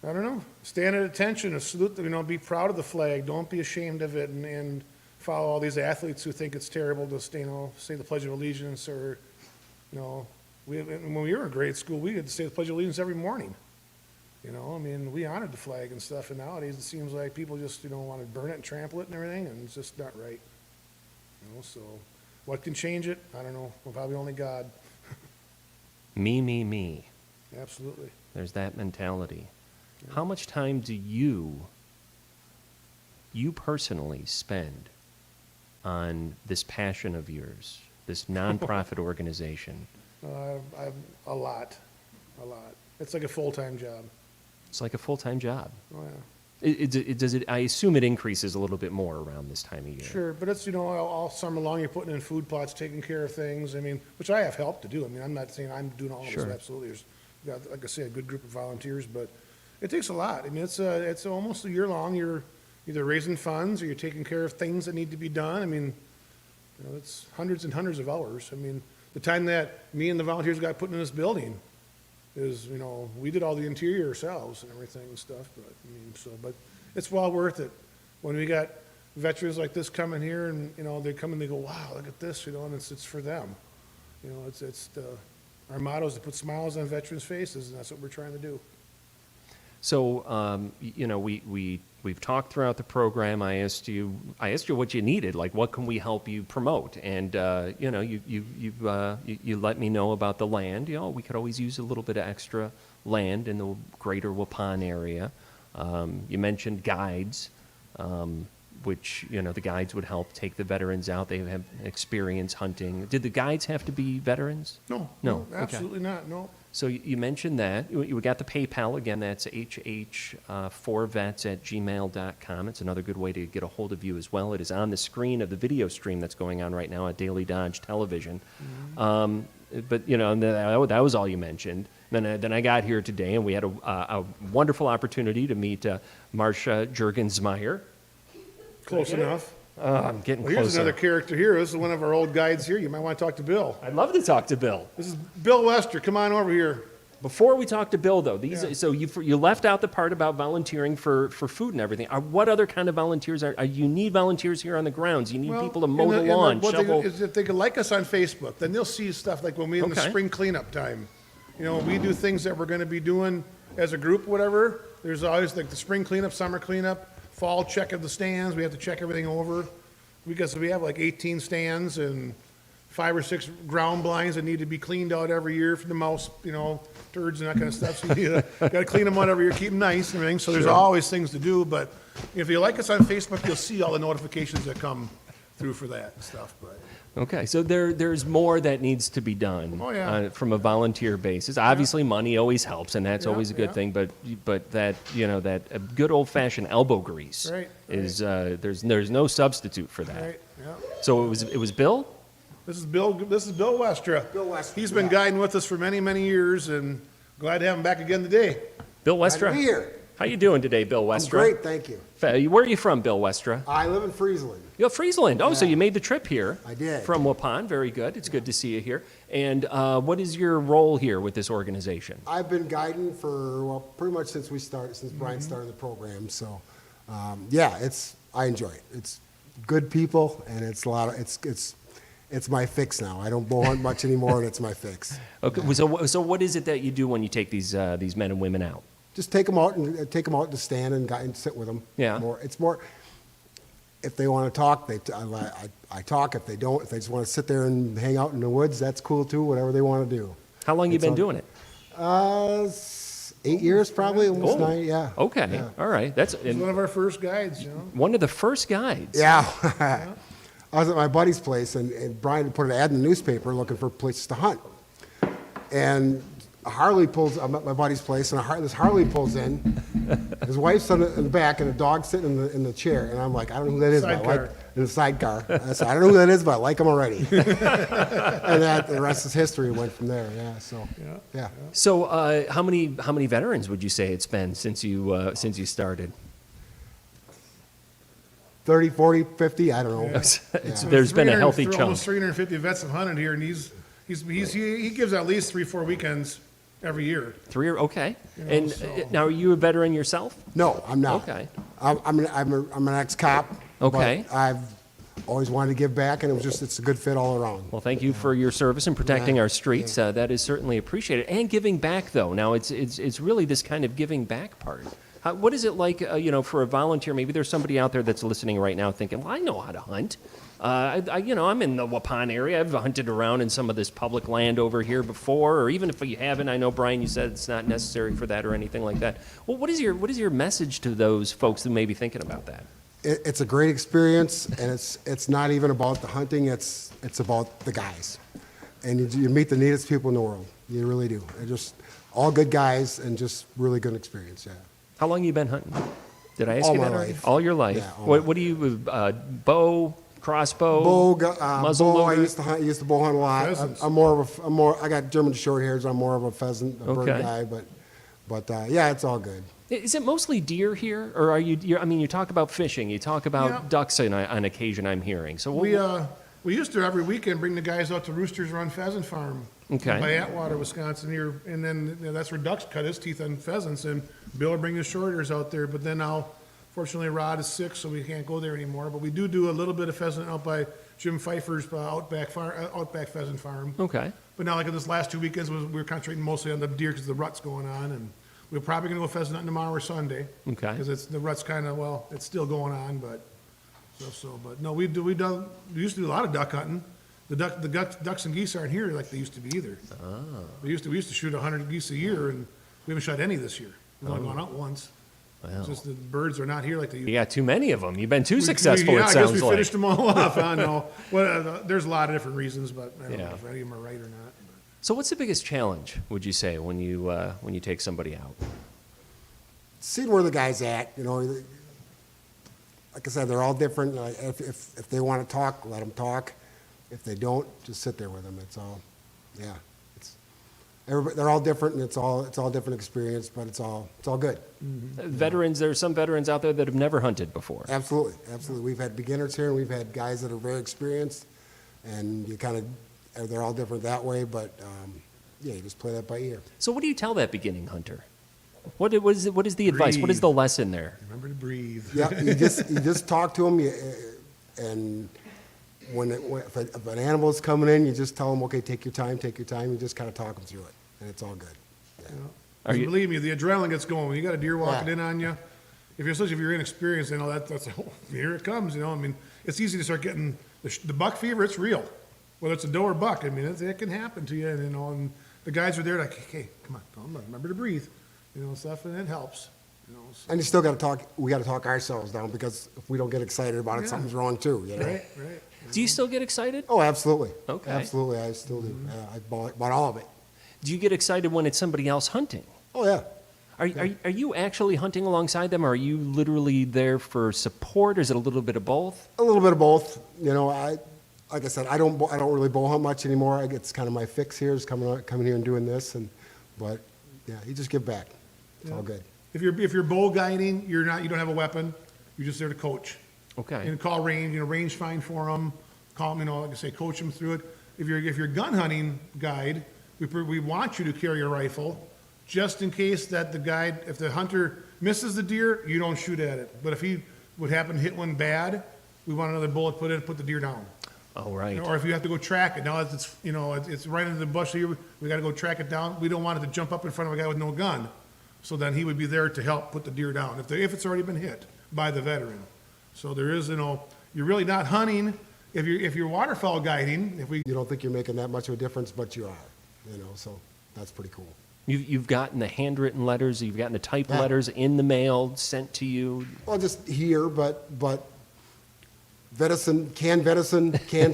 I don't know. Stand at attention, salute, be proud of the flag. Don't be ashamed of it, and follow all these athletes who think it's terrible to say the Pledge of Allegiance, or, when we were in grade school, we had to say the Pledge of Allegiance every morning. We honored the flag and stuff, and nowadays it seems like people just, want to burn it and trample it and everything, and it's just not right. So what can change it? I don't know. Well, probably only God. Me, me, me. Absolutely. There's that mentality. How much time do you personally spend on this passion of yours, this nonprofit organization? A lot. It's like a full-time job. It's like a full-time job. Oh, yeah. I assume it increases a little bit more around this time of year. Sure, but it's, all summer long, you're putting in food plots, taking care of things, which I have helped to do. I'm not saying I'm doing all of Sure. this, absolutely. There's, like I say, a good group of volunteers, but it takes a lot. It's almost a year long. You're either raising funds or you're taking care of things that need to be done. It's hundreds and hundreds of hours. The time that me and the volunteers got put in this building is, we did all the interior ourselves and everything and stuff, but it's well worth it. When we got veterans like this coming here and, they come and they go, wow, look at this, and it's for them. It's Our motto is to put smiles on veterans' faces, and that's what we're trying to do. So, we've talked throughout the program. I asked you what you needed, like what can we help you promote, and you let me know about the land. We could always use a little bit of extra land in the greater Waupun area. You mentioned guides, which the guides would help take the veterans out. They have experience hunting. Did the guides have to be veterans? No, No, okay. absolutely not, no. So you mentioned that. You got the PayPal. Again, that's hh4vets@gmail.com. It's another good way to get a hold of you as well. It is on the screen of the video stream that's going on right now at Daily Dodge Television. But, that was all you mentioned. Then I got here today, and we had a wonderful opportunity to meet Marcia Juergensmeyer. Close enough. I'm getting Well, here's closer. another character here. This is one of our old guides here. You might want to talk to Bill. I'd love to talk to Bill. This is Bill Wester. Come on over here. Before we talk to Bill, though, Yeah. so you left out the part about volunteering for food and everything. What other kind of volunteers are you need volunteers here on the grounds? You need people to mow the lawn, shovel. If they could like us on Facebook, then they'll see stuff like when we in the Okay. spring cleanup time. We do things that we're going to be doing as a group, whatever. There's always like the spring cleanup, summer cleanup, fall check of the stands. We have to check everything over because we have like 18 stands and 5 or 6 ground blinds that need to be cleaned out every year for the mouse, turds and that kind of stuff. So you got to clean them out every year, keep them nice and everything. So there's always things to do. But if you like us on Facebook, you'll see all the notifications that come through for that and stuff. But Okay, so there's more that needs to be done Oh, yeah. from a volunteer basis. Obviously, money always helps, and that's Yeah, always a good yeah. thing. But that that good old fashioned elbow grease Right, is there's no substitute for that. right, yeah. So it was Bill. This is Bill Westra. Bill Westra, He's been yeah. guiding with us for many, many years, and glad to have him back again today. Bill Glad to Westra. be here. How you doing today, Bill I'm Westra? great, thank you. Where are you from, Bill Westra? I live in Friesland. You're Friesland. Oh, so Yeah. you made the trip here. I did. From Waupun. Very good. It's good to see you here. And what is your role here with this organization? I've been guiding for, pretty much since Brian started the program. So, I enjoy it. It's good people, and it's a lot of, it's my fix now. I don't bow hunt much anymore, and it's my fix. Okay. So what is it that you do when you take these men and women out? Just take them out to stand and sit with them. Yeah. It's more, if they want to talk, I talk. If they don't, if they just want to sit there and hang out in the woods, that's cool too, whatever they want to do. How long you It's been all- doing it? 8 years probably, almost Oh, 9, yeah. Okay. Yeah. All right. That's He's one of our first guides, one of the first guides. Yeah. I was at my buddy's place, and Brian put an ad in the newspaper looking for places to hunt. And a Harley pulls, I'm at my buddy's place, and this Harley pulls in. His wife's in the back, and the dog's sitting in the chair. And I'm like, I don't know who that is, but I Sidecar. like, in the sidecar. I said, I don't know who that is, but I like him already. And the rest is history. Went from there, yeah. So, yeah. So how many veterans would you say it's been since you started? 30, 40, 50, I don't know. There's been a healthy chunk. Almost 350 vets have hunted here, and he gives at least 3-4 weekends every year. Okay. know, And so- now, are you a veteran yourself? No, I'm not. Okay. I'm an ex-cop. Okay. But I've always wanted to give back, and it's a good fit all around. Well, thank you for your service in protecting Yeah. our streets. That is certainly appreciated. And giving back, though. Now, it's really this kind of giving back part. What is it like, for a volunteer? Maybe there's somebody out there that's listening right now thinking, well, I know how to hunt. I'm in the Waupun area. I've hunted around in some of this public land over here before, or even if you haven't, I know, Brian, you said it's not necessary for that or anything like that. Well, what is your message to those folks who may be thinking about that? It's a great experience, and it's not even about the hunting. It's about the guys, and you meet the neatest people in the world. You really do. They're just all good guys, and just really good experience. Yeah. How long you been hunting? Did I ask All you my that already? life. All your life. Yeah, all What do you bow, crossbow, muzzle bow. I loader? used to bow hunt a lot. Pheasants. I got German short hairs. I'm more of a pheasant, a bird Okay. guy, but yeah, it's all good. Is it mostly deer here, or are you? You talk about fishing. You talk about Yeah. ducks on occasion. I'm hearing. So We used to every weekend bring the guys out to Roosters Run Pheasant Farm. Okay. By Atwater, Wisconsin here, and then that's where ducks cut his teeth on pheasants, and Bill would bring his short hairs out there, but then now Fortunately, Rod is sick, so we can't go there anymore, but we do a little bit of pheasant out by Jim Pfeiffer's Outback Pheasant Farm. Okay. But now, like in this last 2 weekends, we were concentrating mostly on the deer because the rut's going on, and we're probably gonna go pheasant hunting tomorrow or Sunday. Okay. Because the rut's kind of, well, it's still going on, but, but no, we used to do a lot of duck hunting. The ducks and geese aren't here like they used to be either. Oh. We used to shoot 100 geese a year, and we haven't shot any this year. We've only gone out once. It's Well, just the birds are not here like they used to. you got too many of them. You've been too successful, Yeah, it I guess sounds we like. finished them all off. I know. Well, there's a lot of different reasons, but I don't know Yeah. if any of them are right or not. So what's the biggest challenge, would you say, when you take somebody out? Seeing where the guy's at, like I said, they're all different. If they want to talk, let them talk. If they don't, just sit there with them. It's all, yeah. They're all different, and it's all different experience, but it's all good. Veterans, there are some veterans out there that have never hunted before. Absolutely, absolutely. We've had beginners here, and we've had guys that are very experienced, and they're all different that way, but, yeah, you just play that by ear. So what do you tell that beginning hunter? What is the advice? What is Breathe. the lesson there? Remember to breathe. Yeah, you just talk to them, and if an animal is coming in, you just tell them, okay, take your time. You just kind of talk them through it, and it's all good. Yeah. Are you- Believe me, the adrenaline gets going. When you got a deer walking Yeah. in on you, especially if you're inexperienced, that's here it comes. I mean, it's easy to start getting the buck fever. It's real, whether it's a doe or buck. I mean, it can happen to you, and the guys are there like, hey, come on, remember to breathe, stuff, and it helps. So. And you still got to talk. We got to talk ourselves down, because if we don't get excited about it, Yeah. something's wrong too. Right. Do you still get excited? Oh, absolutely. Okay. Absolutely, I still do. I bought all of it. Do you get excited when it's somebody else hunting? Oh yeah. Are you actually hunting alongside them, or are you literally there for support, or is it a little bit of both? A little bit of both. Like I said, I don't really bow hunt much anymore. It's kind of my fix here is coming here and doing this, but yeah, you just give back. It's all good. If you're bow guiding, you don't have a weapon. You're just there to coach. Okay. And call range, range fine for them. Call them, like I say, coach them through it. If you're gun hunting guide, we want you to carry a rifle, just in case that if the hunter misses the deer, you don't shoot at it. But if he would happen to hit one bad, we want another bullet put in, put the deer down. Oh, right. Or if you have to go track it, now it's right into the bush here, we gotta go track it down. We don't want it to jump up in front of a guy with no gun. So then he would be there to help put the deer down, if it's already been hit by the veteran. So there is, you're really not hunting. If you're waterfowl guiding, You don't think you're making that much of a difference, but you are. So that's pretty cool. You've gotten the handwritten letters, you've gotten the typed Yeah. letters in the mail sent to you. Well, just here, but venison, canned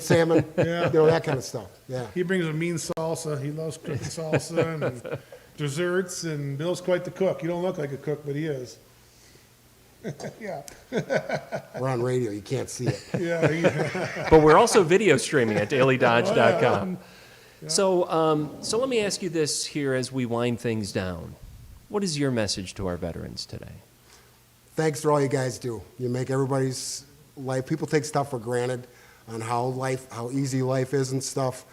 salmon, that kind of stuff. Yeah. he brings a mean salsa, he loves cooking salsa and desserts, and Bill's quite the cook. You don't look like a cook, but he is. Yeah, We're on radio, you can't see it. yeah. But we're also video streaming at dailydodge.com. So let me ask you this here as we wind things down. What is your message to our veterans today? Thanks for all you guys do. You make everybody's life, people take stuff for granted on how easy life is and stuff.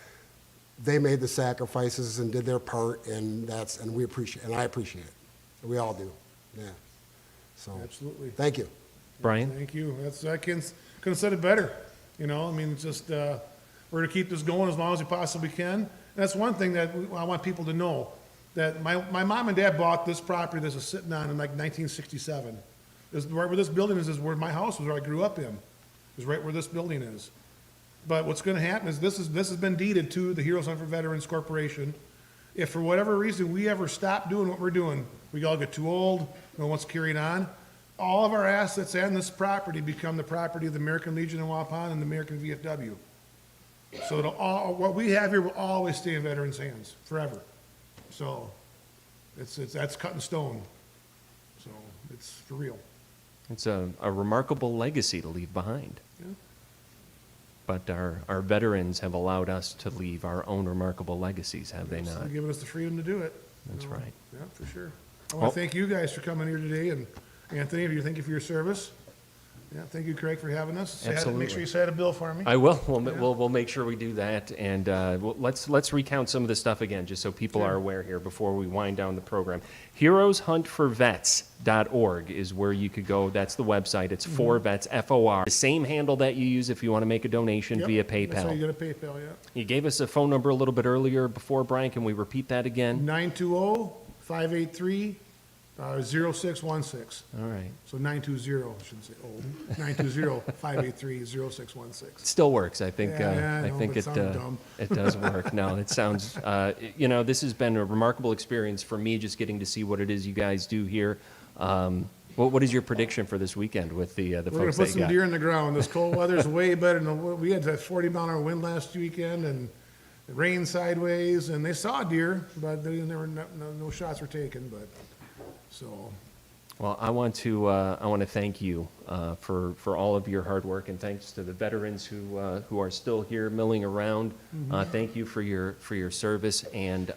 They made the sacrifices and did their part, and we appreciate, and I appreciate it. We all do. Yeah. So Absolutely. thank you. Brian? Thank you. I couldn't have said it better. It's just, we're going to keep this going as long as we possibly can. And that's one thing that I want people to know, that my mom and dad bought this property this is sitting on in like 1967. Right where this building is where my house was, where I grew up in. Is right where this building is. But what's going to happen is this has been deeded to the Heroes Hunt for Veterans Corporation. If for whatever reason we ever stop doing what we're doing, we all get too old, no one's carrying on, all of our assets and this property become the property of the American Legion in Waupun and the American VFW. So what we have here will always stay in veterans' hands forever. So that's cut in stone. So it's for real. It's a remarkable legacy to leave behind. Yeah. But our veterans have allowed us to leave our own remarkable legacies, have they So not? they've given us the freedom to do it. That's right. Yeah, for sure. I Well- want to thank you guys for coming here today, and Anthony, thank you for your service. Yeah, thank you, Craig, for having us. Absolutely. Make sure you set a bill for me. I will. We'll make sure we do that. And let's recount some of the stuff again, just so people are aware here before we wind down the program. HeroesHuntForVets.org is where you could go. That's the website. It's for vets, FOR. The same handle that you use if you want to make a donation Yep, via That's how you PayPal. get a PayPal, yeah. You gave us a phone number a little bit earlier before, Brian. Can we repeat that again? 920-583-0616. All right. So 920, I shouldn't say old, 920-583-0616. Still works. I think. Yeah, I I know, think but it it sounded dumb. it does work. No, it sounds. This has been a remarkable experience for me, just getting to see what it is you guys do here. What is your prediction for this weekend with the We're gonna folks put that some you got? deer in the ground. This cold weather's way better than, we had that 40-mile-an-hour wind last weekend and it rained sideways, and they saw deer, but no shots were taken, but, so. Well, I want to thank you for all of your hard work, and thanks to the veterans who are still here milling around. Thank you for your service, and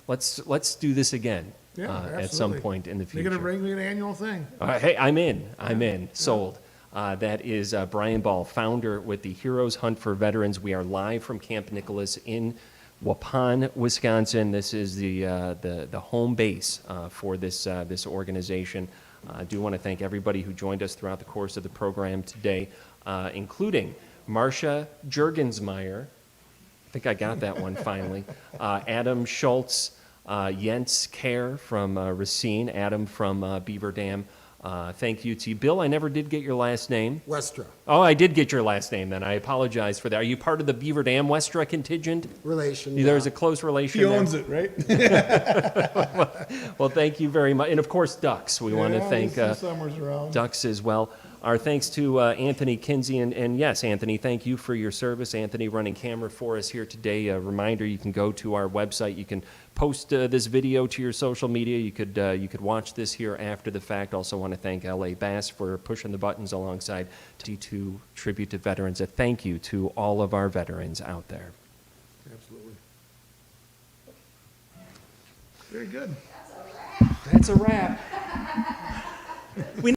let's do this again Yeah, at some absolutely. point in the Make future. it a regular annual thing. Hey, I'm in. Sold. That is Brian Ball, founder with the Heroes Hunt for Veterans. We are live from Camp Nickolas in Waupun, Wisconsin. This is the home base for this organization. I do want to thank everybody who joined us throughout the course of the program today, including Marcia Jurgensmeyer. I think I got that one finally. Adam Schultz, Jens Kerr from Racine, Adam from Beaver Dam. Thank you to you. Bill, I never did get your last name. Westra, Oh, I did get your last name then. I apologize for that. Are you part of the Beaver Dam Westra contingent? relation. There's a close relation He there. owns it, right? Well, thank you very much. And of course, Ducks. We want to Yeah, thank we'll see summers around. Ducks as well. Our thanks to Anthony Kinsey. And yes, Anthony, thank you for your service. Anthony running camera for us here today. A reminder, you can go to our website. You can post this video to your social media. You could watch this here after the fact. Also want to thank L.A. Bass for pushing the buttons alongside T2 Tribute to Veterans. A thank you to all of our veterans out there. Absolutely. Very good. That's a wrap. We